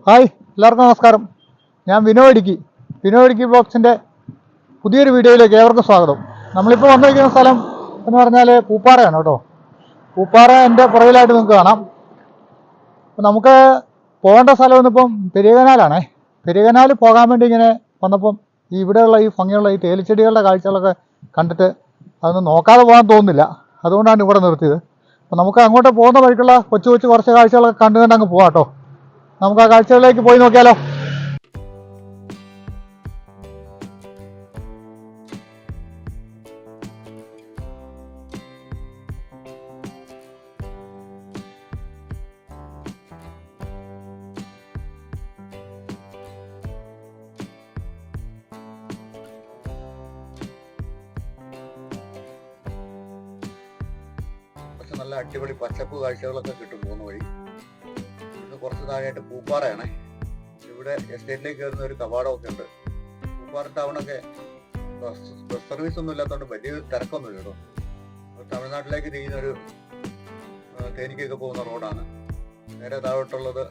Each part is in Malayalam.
ഹായ്, എല്ലാവർക്കും നമസ്കാരം. ഞാൻ വിനോദിക്ക് ബ്ലോഗ്സിൻ്റെ പുതിയൊരു വീഡിയോയിലേക്ക് ഏവർക്കും സ്വാഗതം. നമ്മളിപ്പോൾ വന്നിരിക്കുന്ന സ്ഥലം എന്ന് പറഞ്ഞാൽ പൂപ്പാറയാണ് കേട്ടോ. പൂപ്പാറ എൻ്റെ പുറകിലായിട്ട് നിങ്ങൾക്ക് കാണാം. അപ്പം നമുക്ക് പോകേണ്ട സ്ഥലം ഇന്നിപ്പം പെരിയകനാലാണേ. പെരിയകനാൽ പോകാൻ വേണ്ടി ഇങ്ങനെ വന്നപ്പം ഇവിടെയുള്ള ഈ ഭംഗിയുള്ള ഈ തേയിലച്ചെടികളുടെ കാഴ്ചകളൊക്കെ കണ്ടിട്ട് അതൊന്നും നോക്കാതെ പോകാൻ തോന്നുന്നില്ല. അതുകൊണ്ടാണ് ഇവിടെ നിർത്തിയത്. അപ്പം നമുക്ക് അങ്ങോട്ട് പോകുന്ന വഴിക്കുള്ള കൊച്ചു കുറച്ച് കാഴ്ചകളൊക്കെ കണ്ടു അങ്ങ് പോകാം കേട്ടോ. നമുക്ക് ആ കാഴ്ചകളിലേക്ക് പോയി നോക്കിയാലോ. നല്ല അടിപൊളി പച്ചപ്പ് കാഴ്ചകളൊക്കെ കിട്ടും പോകുന്ന വഴി. ഇന്ന് കുറച്ച് താഴെയായിട്ട് പൂപ്പാറയാണ്. ഇവിടെ എസ്റ്റേറ്റിലേക്ക് കയറുന്ന ഒരു കവാടമൊക്കെ ഉണ്ട്. പൂപ്പാറ ടൗണൊക്കെ ബസ് സർവീസ് ഒന്നും ഇല്ലാത്തതുകൊണ്ട് വലിയ തിരക്കൊന്നുമില്ല കേട്ടോ. തമിഴ്നാട്ടിലേക്ക് തിരിയുന്നൊരു തേനിക്കൊക്കെ പോകുന്ന റോഡാണ്. നേരെ താഴോട്ടുള്ളത്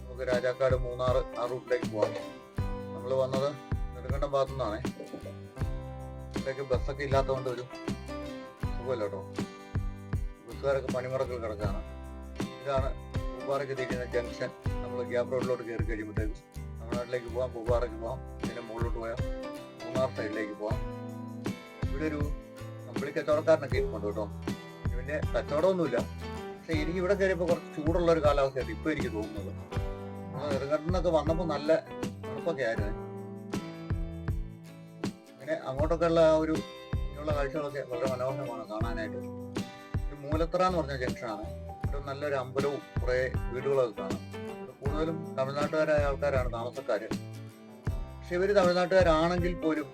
നമുക്ക് രാജാക്കാട്, മൂന്നാർ ആ റൂട്ടിലേക്ക് പോകാം. നമ്മൾ വന്നത് നെടുങ്കണ്ടം ഭാഗത്തു നിന്നാണ്. ഇവിടേക്ക് ബസ്സൊക്കെ ഇല്ലാത്തതുകൊണ്ട് ഒരു സുഖമല്ല കേട്ടോ. ബസ്സുകാരൊക്കെ പണിമുടക്കിൽ കിടക്കുകയാണ്. ഇതാണ് പൂപ്പാറയ്ക്ക് തിരിക്കുന്ന ജംഗ്ഷൻ. നമ്മൾ ഗ്യാപ് റോഡിലോട്ട് കയറി കഴിയുമ്പോഴത്തേക്കും തമിഴ്നാട്ടിലേക്ക് പോകാം, പൂപ്പാറയ്ക്ക് പോകാം, പിന്നെ മുകളിലോട്ട് പോയാൽ മൂന്നാർ സൈഡിലേക്ക് പോകാം. ഇവിടെ ഒരു കമ്പിളി കച്ചവടക്കാരനൊക്കെ ഇരിപ്പുണ്ട് കേട്ടോ. പിന്നെ കച്ചവടമൊന്നുമില്ല. പക്ഷെ എനിക്ക് ഇവിടെ കയറിയപ്പോൾ കുറച്ച് ചൂടുള്ള ഒരു കാലാവസ്ഥയായിട്ട് ഇപ്പോൾ എനിക്ക് തോന്നുന്നത്. നെടുങ്കണ്ടന്നൊക്കെ വന്നപ്പോൾ നല്ല തണുപ്പൊക്കെ ആയിരുന്നു. അങ്ങനെ അങ്ങോട്ടൊക്കെ ഉള്ള ആ ഒരു ഇങ്ങനെയുള്ള കാഴ്ചകളൊക്കെ വളരെ മനോഹരമാണ് കാണാനായിട്ട്. മൂലത്തറ എന്ന് പറഞ്ഞ ജംഗ്ഷനാണ്. ഒരു നല്ലൊരു അമ്പലവും കുറെ വീടുകളൊക്കെ കാണാം. കൂടുതലും തമിഴ്നാട്ടുകാരായ ആൾക്കാരാണ് താമസക്കാര്. പക്ഷെ ഇവര് തമിഴ്നാട്ടുകാരാണെങ്കിൽ പോലും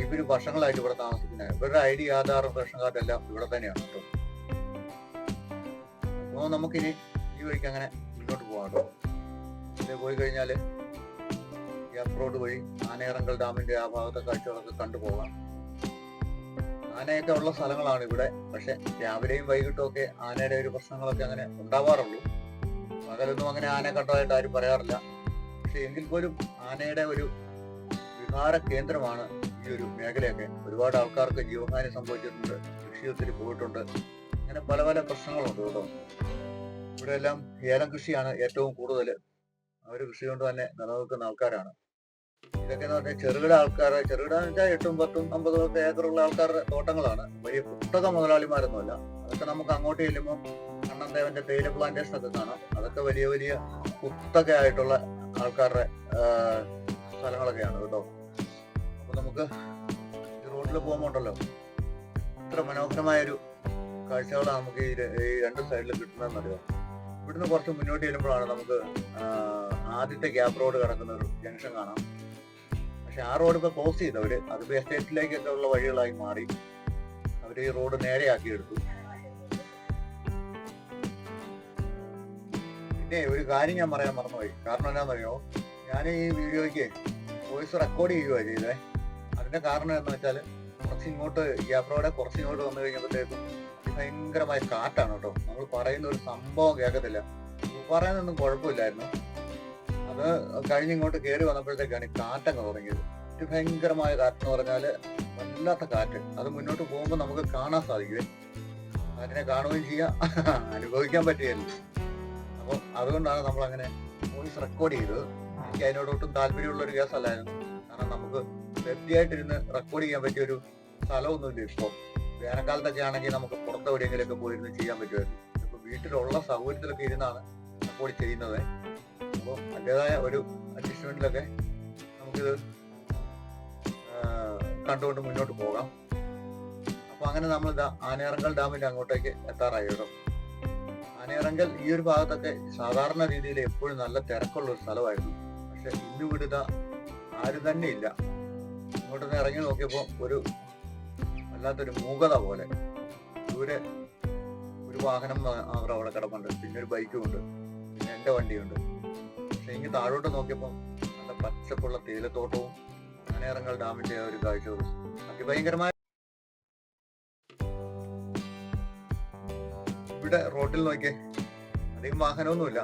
ഇവര് വർഷങ്ങളായിട്ട് ഇവിടെ താമസിക്കുന്നത്. ഇവരുടെ ID, ആധാർ, റേഷൻ കാർഡ് എല്ലാം ഇവിടെ തന്നെയാണ് കേട്ടോ. അപ്പോൾ നമുക്കിനി ഈ വഴിക്ക് അങ്ങനെ മുന്നോട്ട് പോകാം കേട്ടോ. ഇതിൽ പോയി കഴിഞ്ഞാല് ഗ്യാപ് റോഡ് വഴി ആനയിറങ്കൽ ഡാമിന്റെ ആ ഭാഗത്തെ കാഴ്ചകളൊക്കെ കണ്ടുപോകാം. ആനയൊക്കെ ഉള്ള സ്ഥലങ്ങളാണ് ഇവിടെ. പക്ഷെ രാവിലെയും വൈകിട്ടും ഒക്കെ ആനയുടെ ഒരു പ്രശ്നങ്ങളൊക്കെ അങ്ങനെ ഉണ്ടാവാറുള്ളൂ. പകലൊന്നും അങ്ങനെ ആന കണ്ടതായിട്ട് ആരും പറയാറില്ല. പക്ഷെ എങ്കിൽ പോലും ആനയുടെ ഒരു വിഹാര കേന്ദ്രമാണ് ഈ ഒരു മേഖലയൊക്കെ. ഒരുപാട് ആൾക്കാർക്ക് ജീവഹാനി സംഭവിച്ചിട്ടുണ്ട്, കൃഷി ഒത്തിരി പോയിട്ടുണ്ട്. അങ്ങനെ പല പല പ്രശ്നങ്ങളുണ്ട് കേട്ടോ. ഇവിടെ എല്ലാം ഏലം കൃഷിയാണ് ഏറ്റവും കൂടുതൽ. അവർ കൃഷി കൊണ്ട് തന്നെ നിലനിൽക്കുന്ന ആൾക്കാരാണ്. ഇതൊക്കെ എന്ന് പറഞ്ഞാൽ ചെറുകിട ആൾക്കാരെ, ചെറുകിട എന്ന് വെച്ചാൽ 8, 10, 50 ഏക്കറുള്ള ആൾക്കാരുടെ തോട്ടങ്ങളാണ്. വലിയ കുത്തക മുതലാളിമാരൊന്നുമല്ല. അതൊക്കെ നമുക്ക് അങ്ങോട്ട് ചെല്ലുമ്പോൾ കണ്ണൻദേവന്റെ തേയില പ്ലാന്റേഷൻ ഒക്കെ കാണാം. അതൊക്കെ വലിയ വലിയ കുത്തക ആയിട്ടുള്ള ആൾക്കാരുടെ സ്ഥലങ്ങളൊക്കെയാണ് കേട്ടോ. അപ്പൊ നമുക്ക് ഈ റോഡിൽ പോകുമ്പോണ്ടല്ലോ ഇത്ര മനോഹരമായൊരു കാഴ്ചകളാണ് നമുക്ക് ഈ രണ്ട് സൈഡിൽ കിട്ടുന്നതെന്നറിയാം. ഇവിടുന്ന് കുറച്ച് മുന്നോട്ട് ചെല്ലുമ്പോഴാണ് നമുക്ക് ആദ്യത്തെ ഗ്യാപ് റോഡ് കിടക്കുന്ന ഒരു ജംഗ്ഷൻ കാണാം. പക്ഷെ ആ റോഡ് ഇപ്പൊ ക്ലോസ് ചെയ്തവര്, അതിപ്പോ എസ്റ്റേറ്റിലേക്കൊക്കെ ഉള്ള വഴികളായി മാറി. അവര് ഈ റോഡ് നേരെയാക്കി എടുത്തു. പിന്നെ ഒരു കാര്യം ഞാൻ പറയാൻ മറന്നുപോയി. കാരണം എന്താണെന്നറിയോ, ഞാൻ ഈ വീഡിയോയ്ക്ക് വോയിസ് റെക്കോർഡ് ചെയ്യുകയാണ് ചെയ്തേ. അതിന്റെ കാരണം എന്ന് വെച്ചാൽ കുറച്ചിങ്ങോട്ട് ഗ്യാപ് റോഡ് കുറച്ചിങ്ങോട്ട് വന്നു കഴിഞ്ഞപ്പോഴത്തേക്കും ഭയങ്കരമായ കാറ്റാണ് കേട്ടോ. നമ്മൾ പറയുന്ന ഒരു സംഭവം കേൾക്കത്തില്ല. പറയുന്നൊന്നും കുഴപ്പമില്ലായിരുന്നു. അത് കഴിഞ്ഞിങ്ങോട്ട് കയറി വന്നപ്പോഴത്തേക്കാണ് കാറ്റങ്ങ് തുടങ്ങിയത്. ഭയങ്കരമായ കാറ്റെന്ന് പറഞ്ഞാല് വല്ലാത്ത കാറ്റ്. അത് മുന്നോട്ട് പോകുമ്പോൾ നമുക്ക് കാണാൻ സാധിക്കുമേ. കാറ്റിനെ കാണുകയും ചെയ്യാം, അനുഭവിക്കാൻ പറ്റുകയല്ലോ. അപ്പം അതുകൊണ്ടാണ് നമ്മൾ അങ്ങനെ വോയിസ് റെക്കോർഡ് ചെയ്തത്. എനിക്ക് അതിനോടൊട്ടും താല്പര്യമുള്ള ഒരു കേസല്ലായിരുന്നു. കാരണം നമുക്ക് സേഫ്റ്റിയായിട്ടിരുന്ന് റെക്കോർഡ് ചെയ്യാൻ പറ്റിയൊരു സ്ഥലമൊന്നുമില്ല. ഇപ്പോൾ വേനൽക്കാലത്തൊക്കെ ആണെങ്കിൽ നമുക്ക് പുറത്ത് എവിടെയെങ്കിലുമൊക്കെ പോയിരുന്ന് ചെയ്യാൻ പറ്റുമായിരുന്നു. ഇപ്പൊ വീട്ടിലുള്ള സൗകര്യത്തിലൊക്കെ ഇരുന്നാണ് റെക്കോർഡ് ചെയ്യുന്നത്. അപ്പോൾ അതിൻ്റെതായ ഒരു അഡ്ജസ്റ്റ്മെന്റിലൊക്കെ നമുക്കിത് കണ്ടുകൊണ്ട് മുന്നോട്ട് പോകാം. അപ്പൊ അങ്ങനെ നമ്മൾ ആനയിറങ്കൽ ഡാമിന്റെ അങ്ങോട്ടേക്ക് എത്താറായി കേട്ടോ. ആനയിറങ്കൽ ഈ ഒരു ഭാഗത്തൊക്കെ സാധാരണ രീതിയിൽ എപ്പോഴും നല്ല തിരക്കുള്ള ഒരു സ്ഥലമായിരുന്നു. പക്ഷെ ഇന്ന് വിടുക ആരും തന്നെ ഇല്ല. ഇങ്ങോട്ടൊന്ന് ഇറങ്ങി നോക്കിയപ്പോൾ ഒരു വല്ലാത്തൊരു മൂകത പോലെ. ദൂരെ ഒരു വാഹനം അവിടെ കിടപ്പുണ്ട്, പിന്നെ ഒരു ബൈക്കും ഉണ്ട്, പിന്നെ എൻ്റെ വണ്ടിയുണ്ട്. പക്ഷെ ഇങ്ങനെ താഴോട്ട് നോക്കിയപ്പോൾ നല്ല പച്ചപ്പുള്ള തേയിലത്തോട്ടവും ആനയിറങ്കൽ ഡാമിന്റെ ഒരു കാഴ്ചകളും അതിഭയങ്കരമായ. ഇവിടെ റോഡിൽ നോക്കിയേ അധികം വാഹനമൊന്നുമില്ല.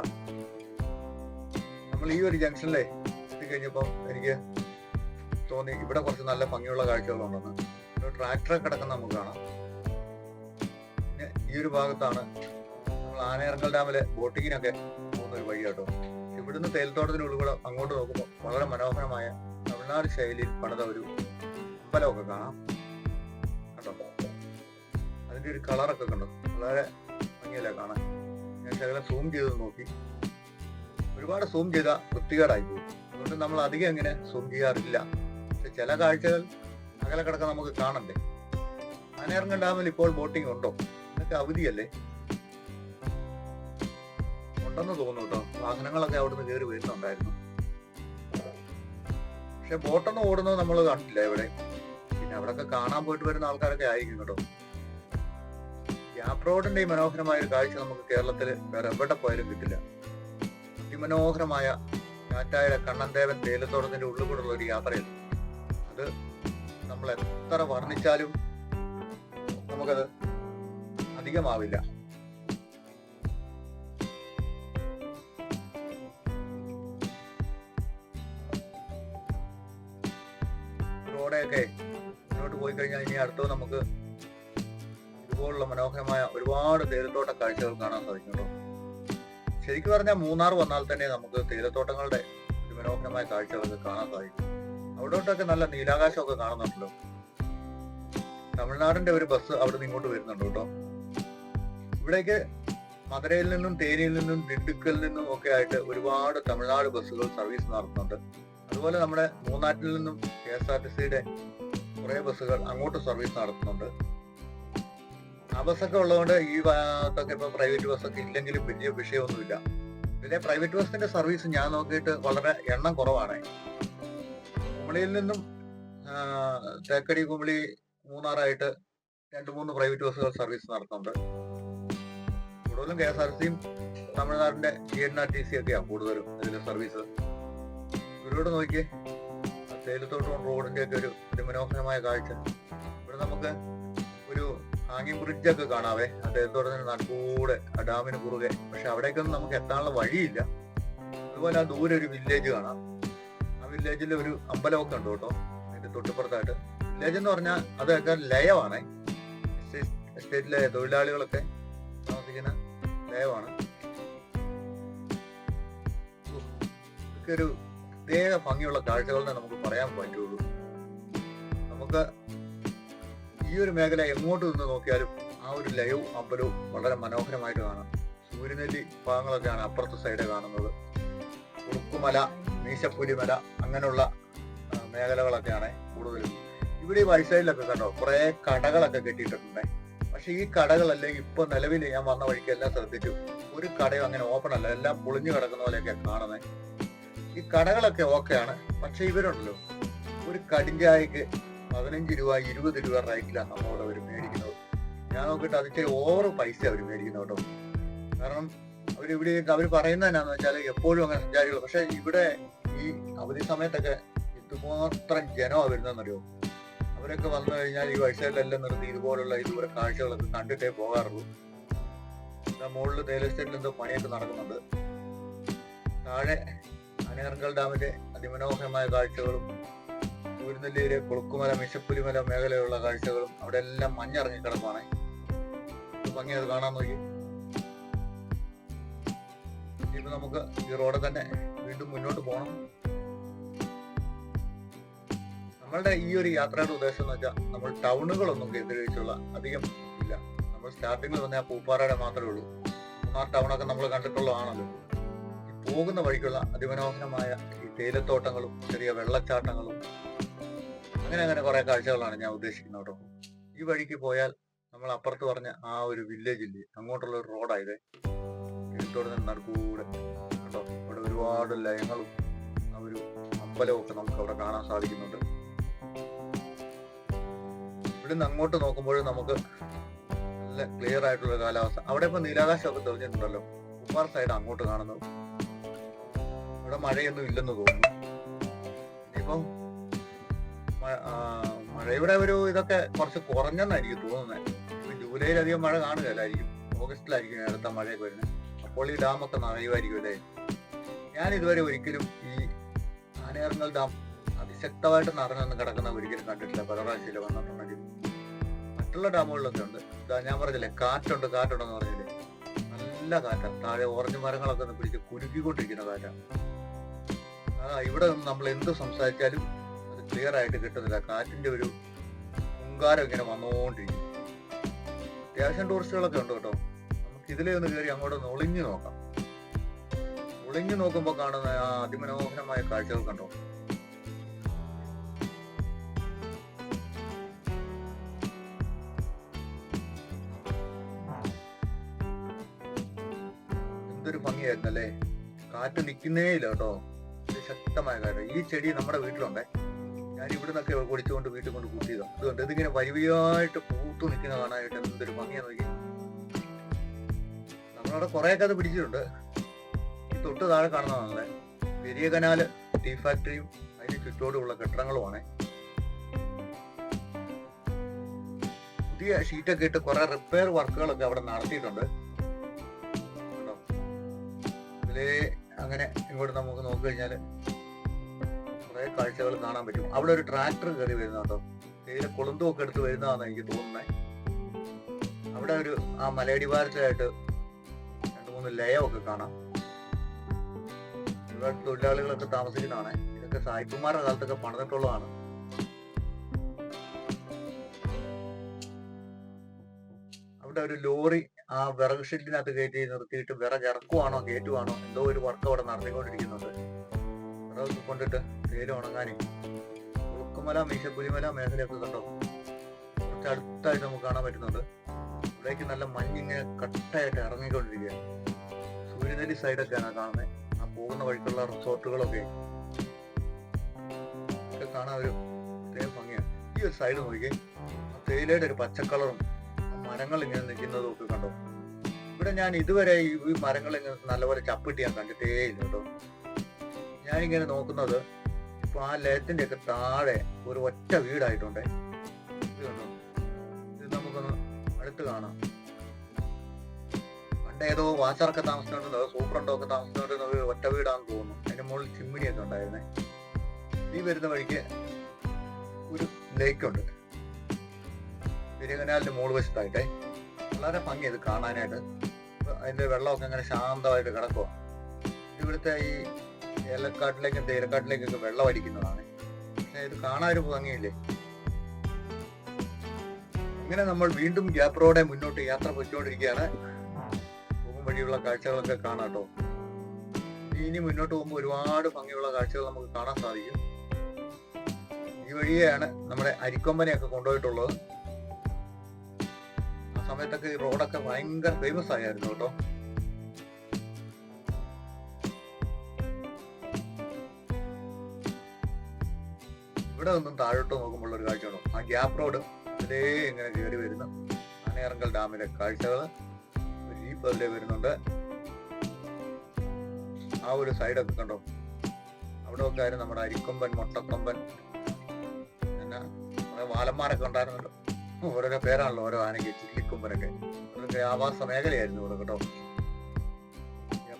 നമ്മൾ ഈ ഒരു ജംഗ്ഷനിലെ എത്തിക്കഴിഞ്ഞപ്പോൾ എനിക്ക് തോന്നി ഇവിടെ കുറച്ച് നല്ല ഭംഗിയുള്ള കാഴ്ചകളുണ്ടെന്ന്. ഒരു ട്രാക്ടറെ കിടക്കുന്ന നമുക്ക് കാണാം. പിന്നെ ഈ ഒരു ഭാഗത്താണ് നമ്മൾ ആനയിറങ്കൽ ഡാമിലെ ബോട്ടിങ്ങിനൊക്കെ പോകുന്ന ഒരു വഴി കേട്ടോ. ഇവിടുന്ന് തേയിലത്തോട്ടത്തിനുള്ളിൽ കൂടെ അങ്ങോട്ട് നോക്കുമ്പോൾ വളരെ മനോഹരമായ തമിഴ്നാട് ശൈലിയിൽ പണിത ഒരു അമ്പലമൊക്കെ കാണാം കണ്ടോ. അതിന്റെ ഒരു കളറൊക്കെ കണ്ടോ, വളരെ ഭംഗിയല്ലേ കാണാൻ. ഞാൻ ശകലം സൂം ചെയ്ത് നോക്കി. ഒരുപാട് സൂം ചെയ്താൽ വൃത്തികേടായി പോകും. അതുകൊണ്ട് നമ്മൾ അധികം ഇങ്ങനെ സൂം ചെയ്യാറില്ല. പക്ഷെ ചില കാഴ്ചകൾ അകലെ കിടക്കാൻ നമുക്ക് കാണണ്ടേ. ആനയിറങ്കൽ ഡാമിൽ ഇപ്പോൾ ബോട്ടിംഗ് ഉണ്ടോ? ഇതൊക്കെ അവധിയല്ലേ? ഉണ്ടെന്ന് തോന്നുന്നു കേട്ടോ. വാഹനങ്ങളൊക്കെ അവിടുന്ന് കയറി വരുന്നുണ്ടായിരുന്നു. പക്ഷെ ബോട്ടൊന്നും ഓടുന്നത് നമ്മൾ കണ്ടില്ല ഇവിടെ. പിന്നെ അവിടെയൊക്കെ കാണാൻ പോയിട്ട് വരുന്ന ആൾക്കാരൊക്കെ ആയിരിക്കും കേട്ടോ. ഗ്യാപ് റോഡിന്റെ ഈ മനോഹരമായ ഒരു കാഴ്ച നമുക്ക് കേരളത്തിൽ വേറെ എവിടെ പോയാലും കിട്ടില്ല. അതിമനോഹരമായ കാറ്റായ കണ്ണൻദേവൻ തേയിലത്തോട്ടത്തിന്റെ ഉള്ളിൽ കൂടെയുള്ള ഒരു യാത്രയാണ് അത്. നമ്മൾ എത്ര വർണ്ണിച്ചാലും നമുക്കത് അധികമാവില്ല. റോഡൊക്കെ മുന്നോട്ട് പോയി കഴിഞ്ഞാൽ ഇനി അടുത്തത് നമുക്ക് ഇതുപോലുള്ള മനോഹരമായ ഒരുപാട് തേയിലത്തോട്ട കാഴ്ചകൾ കാണാൻ സാധിക്കും. ശരിക്കും പറഞ്ഞാൽ മൂന്നാർ വന്നാൽ തന്നെ നമുക്ക് തേയിലത്തോട്ടങ്ങളുടെ ഒരു മനോഹരമായ കാഴ്ചകളൊക്കെ കാണാൻ സാധിക്കും. അവിടോട്ടൊക്കെ നല്ല നീലാകാശമൊക്കെ കാണുന്നുണ്ടല്ലോ. തമിഴ്നാടിന്റെ ഒരു ബസ് അവിടെ നിന്ന് ഇങ്ങോട്ട് വരുന്നുണ്ട് കേട്ടോ. ഇവിടേക്ക് മധുരയിൽ നിന്നും തേനിയിൽ നിന്നും ദിണ്ടുക്കലിൽ നിന്നും ഒക്കെ ആയിട്ട് ഒരുപാട് തമിഴ്നാട് ബസ്സുകൾ സർവീസ് നടത്തുന്നുണ്ട്. അതുപോലെ നമ്മുടെ മൂന്നാറ്റിൽ നിന്നും KSRTCയുടെ കുറെ ബസ്സുകൾ അങ്ങോട്ട് സർവീസ് നടത്തുന്നുണ്ട്. ആ ബസ്സൊക്കെ ഉള്ളതുകൊണ്ട് ഈ ഭാഗത്തൊക്കെ ഇപ്പൊ പ്രൈവറ്റ് ബസ്സൊക്കെ ഇല്ലെങ്കിലും വലിയ വിഷയമൊന്നുമില്ല. ഇതിലെ പ്രൈവറ്റ് ബസ്സിന്റെ സർവീസ് ഞാൻ നോക്കിയിട്ട് വളരെ എണ്ണം കുറവാണ്. കുമളിയിൽ നിന്നും തേക്കടി കുമളി മൂന്നാറായിട്ട് 2-3 പ്രൈവറ്റ് ബസ്സുകൾ സർവീസ് നടത്തുന്നുണ്ട്. കൂടുതലും KSRTCയും തമിഴ്നാടിന്റെ TNRTC ഒക്കെയാണ് കൂടുതലും ഇതിന്റെ സർവീസ്. ഇവരോട് നോക്കിയേ, തേയിലത്തോട്ടം റോഡിന്റെ ഒക്കെ ഒരു മനോഹരമായ കാഴ്ച. ഇവിടെ നമുക്ക് ഒരു ഹാങ്ങിങ് ബ്രിഡ്ജൊക്കെ കാണാവേ, ആ തേയിലത്തോട്ടത്തിന് നടുക്കൂടെ ആ ഡാമിന് കുറുകെ. പക്ഷെ അവിടേക്കൊന്നും നമുക്ക് എത്താനുള്ള വഴിയില്ല. അതുപോലെ ആ ദൂരെ ഒരു വില്ലേജ് കാണാം. ആ വില്ലേജിൽ ഒരു അമ്പലമൊക്കെ ഉണ്ട് കേട്ടോ. അതിന്റെ തൊട്ടിപ്പുറത്തായിട്ട് വില്ലേജ് എന്ന് പറഞ്ഞാൽ അതൊക്കെ ലയമാണ്. എസ്റ്റേറ്റിലെ തൊഴിലാളികളൊക്കെ താമസിക്കുന്ന ലയമാണ്. ഇതൊക്കെ ഒരു പ്രത്യേക ഭംഗിയുള്ള കാഴ്ചകളെന്ന് നമുക്ക് പറയാൻ പറ്റുള്ളൂ. നമുക്ക് ഈ ഒരു മേഖല എങ്ങോട്ട് നിന്ന് നോക്കിയാലും ആ ഒരു ലയവും അമ്പലവും വളരെ മനോഹരമായിട്ട് കാണാം. സൂര്യനെല്ലി ഭാഗങ്ങളൊക്കെയാണ് അപ്പുറത്തെ സൈഡ് കാണുന്നത്. കുറുക്കുമല, മീശപ്പുലിമല അങ്ങനെയുള്ള മേഖലകളൊക്കെയാണ് കൂടുതലും. ഇവിടെ ഈ വൈസൈഡിലൊക്കെ കണ്ടോ കുറെ കടകളൊക്കെ കെട്ടിയിട്ടുണ്ട്. പക്ഷെ ഈ കടകളല്ലേ ഇപ്പൊ നിലവിൽ ഞാൻ വന്ന വഴിക്ക് എല്ലാം ശ്രദ്ധിച്ചു, ഒരു കടയും അങ്ങനെ ഓപ്പൺ അല്ല, എല്ലാം പൊളിഞ്ഞു കിടക്കുന്ന പോലെയൊക്കെ കാണുന്നത്. ഈ കടകളൊക്കെ ഓക്കെയാണ്. പക്ഷെ ഇവരുണ്ടല്ലോ ഒരു കടിഞ്ചായക്ക് 15 രൂപ 20 രൂപ റേറ്റിലാണ് നമ്മളോട് അവർ മേടിക്കുന്നത്. ഞാൻ നോക്കിയിട്ട് അത് ഇച്ചിരി ഓവർ പൈസ അവർ മേടിക്കുന്നത് കേട്ടോ. കാരണം അവരിവിടെ അവർ പറയുന്നത് എന്നാന്ന് വെച്ചാൽ എപ്പോഴും അങ്ങനെ സഞ്ചാരികൾ. പക്ഷെ ഇവിടെ ഈ അവധി സമയത്തൊക്കെ ഇതുമാത്രം ജനമാണ് വരുന്നതെന്നറിയോ. അവരൊക്കെ വന്നു കഴിഞ്ഞാൽ ഈ വഴിസൈഡിലെല്ലാം നിർത്തി ഇതുപോലുള്ള ഇതുപോലെ കാഴ്ചകളൊക്കെ കണ്ടിട്ടേ പോകാറുള്ളൂ. മുകളിൽ തേയില എസ്റ്റേറ്റിൽ എന്തോ പണിയൊക്കെ നടക്കുന്നുണ്ട്. താഴെ ആനയിറങ്കൽ ഡാമിന്റെ അതിമനോഹരമായ കാഴ്ചകളും സൂര്യനെല്ലിയിലെ കുളുക്കുമല, മിശപ്പുലിമല മേഖലയുള്ള കാഴ്ചകളും അവിടെ എല്ലാം മഞ്ഞിറങ്ങി കിടക്കുവാണ്. ഭംഗി അത് കാണാൻ നോക്കി. ഇപ്പൊ നമുക്ക് ഈ റോഡ് തന്നെ വീണ്ടും മുന്നോട്ട് പോകണം. നമ്മളുടെ ഈ ഒരു യാത്രയുടെ ഉദ്ദേശം എന്ന് വെച്ചാൽ നമ്മൾ ടൗണുകളൊന്നും കേന്ദ്രീകരിച്ചുള്ള അധികം ഇല്ല. നമ്മൾ സ്റ്റാർട്ടിങ്ങിൽ വന്ന ആ പൂപ്പാറയുടെ മാത്രമേ ഉള്ളൂ. മൂന്നാർ ടൗണൊക്കെ നമ്മൾ കണ്ടിട്ടുള്ളതാണല്ലോ. ഈ പോകുന്ന വഴിക്കുള്ള അതിമനോഹരമായ ഈ തേയിലത്തോട്ടങ്ങളും ചെറിയ വെള്ളച്ചാട്ടങ്ങളും അങ്ങനെ കുറെ കാഴ്ചകളാണ് ഞാൻ ഉദ്ദേശിക്കുന്നത് കേട്ടോ. ഈ വഴിക്ക് പോയാൽ നമ്മൾ അപ്പുറത്ത് പറഞ്ഞ ആ ഒരു വില്ലേജ് ഇല്ലേ, അങ്ങോട്ടുള്ള ഒരു റോഡായത്. തേയിലത്തോട്ടം നടുക്കൂടെ കേട്ടോ. ഇവിടെ ഒരുപാട് ലയങ്ങളും ആ ഒരു അമ്പലവും ഒക്കെ നമുക്ക് അവിടെ കാണാൻ സാധിക്കുന്നുണ്ട്. ഇവിടുന്ന് അങ്ങോട്ട് നോക്കുമ്പോഴും നമുക്ക് നല്ല ക്ലിയർ ആയിട്ടുള്ള കാലാവസ്ഥ. അവിടെ ഇപ്പൊ നീലാകാശമൊക്കെ തെളിഞ്ഞിട്ടുണ്ടല്ലോ. ഉപ്പാർ സൈഡ് അങ്ങോട്ട് കാണുന്നത്. ഇവിടെ മഴയൊന്നും ഇല്ലെന്ന് തോന്നുന്നു. ഇനിയിപ്പം മഴ ഇവിടെ ഒരു ഇതൊക്കെ കുറച്ച് കുറഞ്ഞെന്നായിരിക്കും തോന്നുന്നത്. ഇപ്പൊ ജൂലൈയിൽ അധികം മഴ കാണുകയല്ലായിരിക്കും. ഓഗസ്റ്റിലായിരിക്കും അടുത്ത മഴയൊക്കെ വരുന്നത്. അപ്പോൾ ഈ ഡാമൊക്കെ നിറയുമായിരിക്കും അല്ലേ. ഇനി ഞാൻ ഇതുവരെ ഒരിക്കലും ഈ ആനയിറങ്ങൽ ഡാം അതിശക്തമായിട്ട് നിറഞ്ഞൊന്നും കിടക്കുന്ന ഒരിക്കലും കണ്ടിട്ടില്ല. പല പ്രാവശ്യം വന്നിട്ടുണ്ടെങ്കിൽ മറ്റുള്ള ഡാമുകളിലൊക്കെ ഉണ്ട്. ഞാൻ പറഞ്ഞില്ലേ കാറ്റുണ്ടെന്ന് പറഞ്ഞില്ലേ, നല്ല കാറ്റാണ്. താഴെ ഓറഞ്ച് മരങ്ങളൊക്കെ ഒന്ന് പിടിച്ച് കുലുക്കിക്കൊണ്ടിരിക്കുന്ന കാറ്റാണ്. ഇവിടെ നിന്ന് നമ്മൾ എന്ത് സംസാരിച്ചാലും അത് ക്ലിയർ ആയിട്ട് കിട്ടുന്നില്ല. കാറ്റിന്റെ ഒരു ഹുങ്കാരം ഇങ്ങനെ വന്നുകൊണ്ടിരിക്കും. അത്യാവശ്യം ടൂറിസ്റ്റുകളൊക്കെ ഉണ്ട് കേട്ടോ. നമുക്ക് ഇതിലേ ഒന്ന് കയറി അങ്ങോട്ടൊന്ന് ഒളിഞ്ഞു നോക്കാം. ഒളിഞ്ഞു നോക്കുമ്പോൾ കാണുന്ന ആ അതിമനോഹരമായ കാഴ്ചകൾ കണ്ടോ. എന്തൊരു ഭംഗിയായിരുന്നല്ലേ. കാറ്റ് നിൽക്കുന്നേ ഇല്ല കേട്ടോ. ശക്തമായ കാര്യം. ഈ ചെടി നമ്മുടെ വീട്ടിലുണ്ടേ. ഞാൻ ഇവിടെ നിന്നൊക്കെ പൊടിച്ചുകൊണ്ട് വീട്ടിൽ കൊണ്ട് കൂട്ടിയതാണ്. അതുകൊണ്ട് ഇതിങ്ങനെ വരിവയായിട്ട് പൂത്തു നിൽക്കുന്ന കാണാനായിട്ട് എന്തൊരു ഭംഗിയാ നോക്കി. നമ്മളവിടെ കുറേയൊക്കെ അത് പിടിച്ചിട്ടുണ്ട്. ഈ തൊട്ട് താഴെ കാണുന്നതാണല്ലേ പെരിയ കനാല് ടീ ഫാക്ടറിയും അതിന് ചുറ്റോടുള്ള കെട്ടിടങ്ങളുമാണ്. പുതിയ ഷീറ്റൊക്കെ ഇട്ട് കുറെ റിപ്പയർ വർക്കുകളൊക്കെ അവിടെ നടത്തിയിട്ടുണ്ട്. ഇതിലെ അങ്ങനെ ഇങ്ങോട്ട് നമുക്ക് നോക്കി കഴിഞ്ഞാല് കുറെ കാഴ്ചകൾ കാണാൻ പറ്റും. അവിടെ ഒരു ട്രാക്ടർ കയറി വരുന്നുണ്ടോ. തേയില കൊളുന്തുമൊക്കെ എടുത്ത് വരുന്നതാണെന്ന് എനിക്ക് തോന്നുന്നത്. അവിടെ ഒരു ആ മലയടിവാരത്തിലായിട്ട് 2-3 ലയമൊക്കെ കാണാം. ഇവിടെ തൊഴിലാളികളൊക്കെ താമസിക്കുന്നതാണ്. ഇതൊക്കെ സായിപ്പുമാരുടെ കാലത്തൊക്കെ പണിതിട്ടുള്ളതാണ്. അവിടെ ഒരു ലോറി ആ വിറക് ഷെഡിനകത്ത് കയറ്റി നിർത്തിയിട്ട് വിറക് ഇറക്കുവാണോ കയറ്റുവാണോ എന്തോ ഒരു വർക്ക് അവിടെ നടത്തിക്കൊണ്ടിരിക്കുന്നുണ്ട്. വിറകൊക്കെ കൊണ്ടിട്ട് തേയില ഉണങ്ങാനേ. ഉളുക്കുമല മീശപ്പുലിമല മേഖലയൊക്കെ കണ്ടോ. കുറച്ച് അടുത്തായിട്ട് നമുക്ക് കാണാൻ പറ്റുന്നുണ്ട്. ഇവിടേക്ക് നല്ല മഞ്ഞിങ്ങനെ കട്ടയായിട്ട് ഇറങ്ങിക്കൊണ്ടിരിക്കുക. സൂര്യനെല്ലി സൈഡൊക്കെയാണ് കാണുന്നത്. ആ പോകുന്ന വഴിക്കുള്ള റിസോർട്ടുകളൊക്കെ കാണാൻ ഒരു പ്രത്യേക ഭംഗിയാണ്. ഈ ഒരു സൈഡ് നോക്കി ആ തേയിലയുടെ ഒരു പച്ചക്കളറും മരങ്ങൾ ഇങ്ങനെ നിൽക്കുന്നതും ഒക്കെ കണ്ടോ. ഇവിടെ ഞാൻ ഇതുവരെ ഈ മരങ്ങൾ ഇങ്ങനെ നല്ലപോലെ ചപ്പിട്ട് ഞാൻ കണ്ടിട്ടേ ഇല്ല കേട്ടോ. ഞാനിങ്ങനെ നോക്കുന്നത് ഇപ്പൊ ആ ലയത്തിന്റെ ഒക്കെ താഴെ ഒരു ഒറ്റ വീടായിട്ടുണ്ട്. ഇത് കണ്ടോ. ഇത് നമുക്കൊന്ന് അടുത്ത് കാണാം. പണ്ട് ഏതോ വാച്ചറൊക്കെ താമസിച്ചുകൊണ്ടിരുന്നത് സൂപ്രണ്ടോ ഒക്കെ താമസിച്ചുകൊണ്ടിരുന്നത് ഒരു ഒറ്റ വീടാണെന്ന് തോന്നുന്നു. അതിന്റെ മുകളിൽ ചിമ്മിനിയൊക്കെ ഉണ്ടായിരുന്നേ. ഈ വരുന്ന വഴിക്ക് ഒരു ലേക്കുണ്ട് പെരിയ കനാലിന്റെ മുകൾ വശത്തായിട്ടേ. വളരെ ഭംഗി ഇത് കാണാനായിട്ട്. അതിന്റെ വെള്ളമൊക്കെ അങ്ങനെ ശാന്തമായിട്ട് കിടക്കുക. ഇവിടുത്തെ ഈ ഏലക്കാട്ടിലേക്കും തേയിലക്കാട്ടിലേക്കൊക്കെ വെള്ളം അടിക്കുന്നതാണ്. പക്ഷെ ഇത് കാണാൻ ഒരു ഭംഗിയില്ലേ. ഇങ്ങനെ നമ്മൾ വീണ്ടും ഗ്യാപ്പ് റോഡെ മുന്നോട്ട് യാത്ര പൊയ്ക്കൊണ്ടിരിക്കുകയാണ്. പോകും വഴിയുള്ള കാഴ്ചകളൊക്കെ കാണാട്ടോ. ഇനി മുന്നോട്ട് പോകുമ്പോൾ ഒരുപാട് ഭംഗിയുള്ള കാഴ്ചകൾ നമുക്ക് കാണാൻ സാധിക്കും. ഈ വഴിയെയാണ് നമ്മുടെ അരിക്കൊമ്പനെയൊക്കെ കൊണ്ടുപോയിട്ടുള്ളത്. സമയത്തൊക്കെ ഈ റോഡൊക്കെ ഭയങ്കര ഫേമസ് ആയിരുന്നു കേട്ടോ. ഇവിടെ ഒന്നും താഴോട്ട് നോക്കുമ്പോൾ ഒരു കാഴ്ച ഉണ്ടോ. ആ ഗ്യാപ്പ് റോഡ് അതിലേ ഇങ്ങനെ കയറി വരുന്നു. ആനയിറങ്കൽ ഡാമിലെ കാഴ്ചകൾ. ഒരു ജീപ്പ് അതിലേ വരുന്നുണ്ട്. ആ ഒരു സൈഡൊക്കെ കണ്ടോ. അവിടെ ഒക്കെ ആയിരുന്നു നമ്മുടെ അരിക്കൊമ്പൻ, മൊട്ടക്കൊമ്പൻ, പിന്നെ കുറെ വാലന്മാരൊക്കെ ഉണ്ടായിരുന്നുണ്ട്. ഓരോരോ പേരാണല്ലോ ഓരോ ആനയ്ക്ക്. ചില്ലിക്കൊമ്പനൊക്കെ അതൊക്കെ ആവാസ മേഖലയായിരുന്നു ഇവിടെ കേട്ടോ.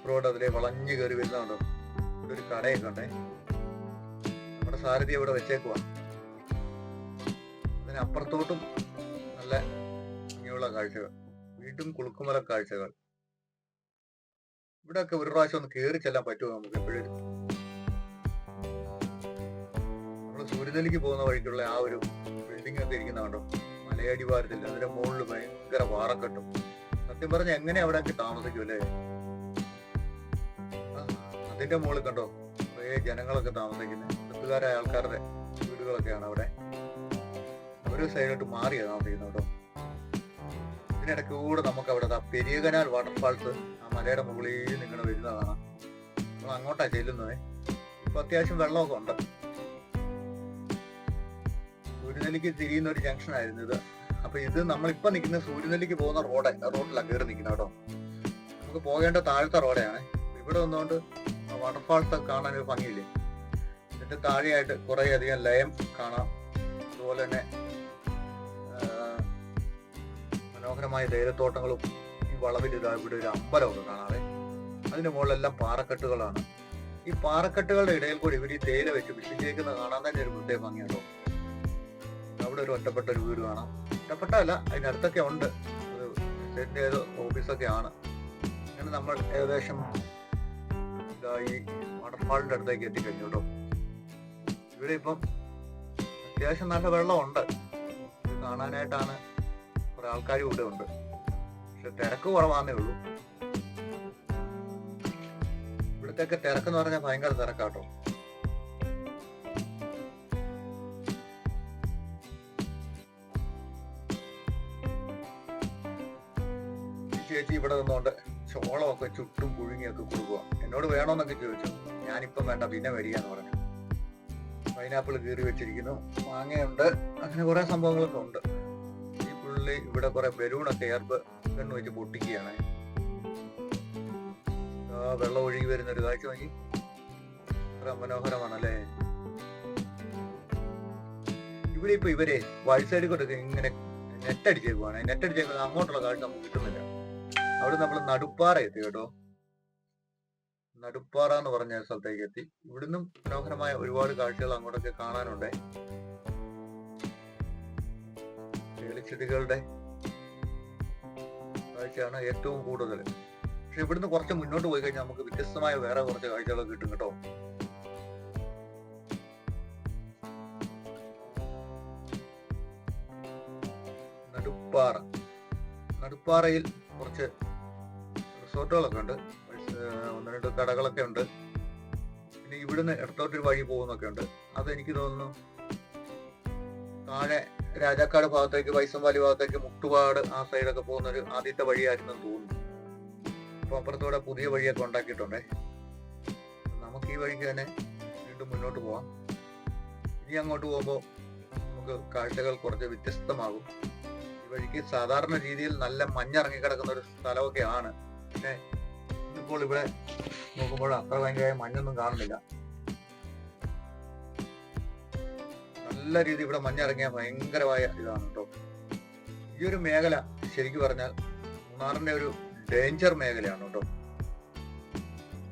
റോഡ് അതിലെ വളഞ്ഞു കയറി വരുന്നുണ്ടോ. ഇവിടെ ഒരു കടയൊക്കെ ഉണ്ടേ. നമ്മുടെ സാരഥി അവിടെ വെച്ചേക്കുവാ. അതിനപ്പുറത്തോട്ടും നല്ല ഭംഗിയുള്ള കാഴ്ചകൾ. വീണ്ടും കുളുക്കുമല കാഴ്ചകൾ. ഇവിടെയൊക്കെ ഒരു പ്രാവശ്യം ഒന്ന് കയറി ചെല്ലാൻ പറ്റുമോ നമുക്ക് എപ്പോഴും. നമ്മള് സൂര്യനെല്ലിക്ക് പോകുന്ന വഴിക്കുള്ള ആ ഒരു ബിൽഡിംഗ് ഒക്കെ ഇരിക്കുന്ന കണ്ടോ. മലയടിവാരത്തിൽ അതിന്റെ മുകളിൽ ഭയങ്കര പാറക്കെട്ടും. സത്യം പറഞ്ഞ എങ്ങനെ അവിടെയൊക്കെ താമസിക്കും അല്ലേ. അതിന്റെ മുകളിൽ കണ്ടോ കുറേ ജനങ്ങളൊക്കെ താമസിക്കുന്നത്. നാട്ടുകാരായ ആൾക്കാരുടെ വീടുകളൊക്കെയാണ് അവിടെ. ഒരു സൈഡോട്ട് മാറിയാ താമസിക്കുന്നത് കേട്ടോ. ഇതിനിടയ്ക്ക് കൂടെ നമുക്ക് അവിടെ പെരിയ കനാൽ വാട്ടർഫാൾസ് ആ മലയുടെ മുകളിൽ നിങ്ങനെ വരുന്ന കാണാം. നമ്മൾ അങ്ങോട്ടാ ചെല്ലുന്നതേ. ഇപ്പൊ അത്യാവശ്യം വെള്ളമൊക്കെ ഉണ്ട്. സൂര്യനെല്ലിക്ക് തിരിയുന്ന ഒരു ജംഗ്ഷൻ ആയിരുന്നു ഇത്. അപ്പൊ ഇത് നമ്മളിപ്പോ നിൽക്കുന്ന സൂര്യനെല്ലിക്ക് പോകുന്ന റോഡിലാണ് കയറി നിൽക്കുന്നത് കേട്ടോ. നമുക്ക് പോകേണ്ട താഴത്തെ റോഡാണ്. ഇവിടെ വന്നുകൊണ്ട് വാട്ടർഫാൾസ് ഒക്കെ കാണാൻ ഒരു ഭംഗിയില്ലേ. ഇതിന്റെ താഴെയായിട്ട് കുറെ അധികം ലയം കാണാം. അതുപോലെ തന്നെ മനോഹരമായ തേയിലത്തോട്ടങ്ങളും ഈ വളവിൽ ഇവിടെ ഒരു അമ്പലമൊക്കെ കാണാതെ. അതിന്റെ മുകളിലെല്ലാം പാറക്കെട്ടുകളാണ്. ഈ പാറക്കെട്ടുകളുടെ ഇടയിൽ കൂടി ഇവർ ഈ തേയില വെച്ച് വിശേഷിക്കുന്നത് കാണാൻ തന്നെ ഒരു പ്രത്യേക ഭംഗിയാണോ. അവിടെ ഒരു ഒറ്റപ്പെട്ട ഒരു വീട് കാണാം. ഒറ്റപ്പെട്ടല്ല, അതിനടുത്തൊക്കെ ഉണ്ട്. ഒരു സ്റ്റേറ്റിന്റെ ഏതോ ഓഫീസൊക്കെ ആണ്. അങ്ങനെ നമ്മൾ ഏകദേശം ഈ വാട്ടർഫാളിന്റെ അടുത്തേക്ക് എത്തിക്കഴിഞ്ഞു കേട്ടോ. ഇവിടെ ഇപ്പം അത്യാവശ്യം നല്ല വെള്ളമുണ്ട്. ഇത് കാണാനായിട്ടാണ് കുറെ ആൾക്കാരും ഇവിടെ ഉണ്ട്. പക്ഷെ തിരക്ക് കുറവാന്നേ ഉള്ളൂ. ഇവിടത്തെയൊക്കെ തിരക്കെന്ന് പറഞ്ഞാൽ ഭയങ്കര തിരക്കാട്ടോ. ചേച്ചി ഇവിടെ നിന്നുകൊണ്ട് ചോളമൊക്കെ ചുട്ടും പുഴുങ്ങിയൊക്കെ കൊടുക്കുക. എന്നോട് വേണോന്നൊക്കെ ചോദിച്ചു. ഞാനിപ്പം വേണ്ട, പിന്നെ വരികയെന്ന് പറഞ്ഞു. പൈനാപ്പിൾ കീറി വെച്ചിരിക്കുന്നു, മാങ്ങയുണ്ട്, അങ്ങനെ കുറെ സംഭവങ്ങളൊക്കെ ഉണ്ട്. ഈ പുള്ളി ഇവിടെ കുറെ ബലൂണൊക്കെ എയർബ് കണ്ണ് വെച്ച് പൊട്ടിക്കുകയാണ്. വെള്ളം ഒഴുകി വരുന്ന ഒരു കാഴ്ച നോക്കി, അത്ര മനോഹരമാണല്ലേ. ഇവിടെ ഇപ്പൊ ഇവരെ വഴി സൈഡിൽ കൊണ്ടൊക്കെ ഇങ്ങനെ നെറ്റടിച്ചേക്കുവാണ്. നെറ്റടിച്ചേക്കുന്നത് അങ്ങോട്ടുള്ള കാഴ്ച നമുക്ക് കിട്ടുന്നില്ല. അവിടെ നമ്മൾ നടുപ്പാറ എത്തി കേട്ടോ. നടുപ്പാറ എന്ന് പറഞ്ഞ സ്ഥലത്തേക്ക് എത്തി. ഇവിടുന്നും മനോഹരമായ ഒരുപാട് കാഴ്ചകൾ അങ്ങോട്ടൊക്കെ കാണാനുണ്ട്. ചെടികളുടെ കാഴ്ചയാണ് ഏറ്റവും കൂടുതൽ. പക്ഷെ ഇവിടുന്ന് കുറച്ച് മുന്നോട്ട് പോയി കഴിഞ്ഞാൽ നമുക്ക് വ്യത്യസ്തമായ വേറെ കുറച്ച് കാഴ്ചകളൊക്കെ കിട്ടും കേട്ടോ. നടുപ്പാറ, നടുപ്പാറയിൽ കുറച്ച് റിസോർട്ടുകളൊക്കെ ഉണ്ട്, ഒന്ന് രണ്ട് കടകളൊക്കെ ഉണ്ട്. പിന്നെ ഇവിടുന്ന് ഇടത്തോട്ടൊരു വഴി പോകുന്നൊക്കെ ഉണ്ട്. അതെനിക്ക് തോന്നുന്നു താഴെ രാജാക്കാട് ഭാഗത്തേക്ക്, വൈസംവാലി ഭാഗത്തേക്ക്, മുട്ടുപാട് ആ സൈഡൊക്കെ പോകുന്ന ഒരു ആദ്യത്തെ വഴിയായിരുന്നു തോന്നുന്നു. അപ്പൊ അപ്പുറത്തൂടെ പുതിയ വഴിയൊക്കെ ഉണ്ടാക്കിയിട്ടുണ്ടേ. നമുക്ക് ഈ വഴിക്ക് തന്നെ വീണ്ടും മുന്നോട്ട് പോവാം. ഇനി അങ്ങോട്ട് പോകുമ്പോൾ നമുക്ക് കാഴ്ചകൾ കുറച്ച് വ്യത്യസ്തമാകും. ഈ വഴിക്ക് സാധാരണ രീതിയിൽ നല്ല മഞ്ഞിറങ്ങി കിടക്കുന്ന ഒരു സ്ഥലമൊക്കെയാണ്. പക്ഷെ ഇന്നിപ്പോൾ ഇവിടെ നോക്കുമ്പോൾ അത്ര ഭയങ്കരമായ മഞ്ഞൊന്നും കാണുന്നില്ല. നല്ല രീതി ഇവിടെ മഞ്ഞിറങ്ങിയ ഭയങ്കരമായ ഇതാണ് കേട്ടോ. ഈ ഒരു മേഖല ശരിക്കും പറഞ്ഞാൽ മൂന്നാറിന്റെ ഒരു ഡേഞ്ചർ മേഖലയാണ് കേട്ടോ.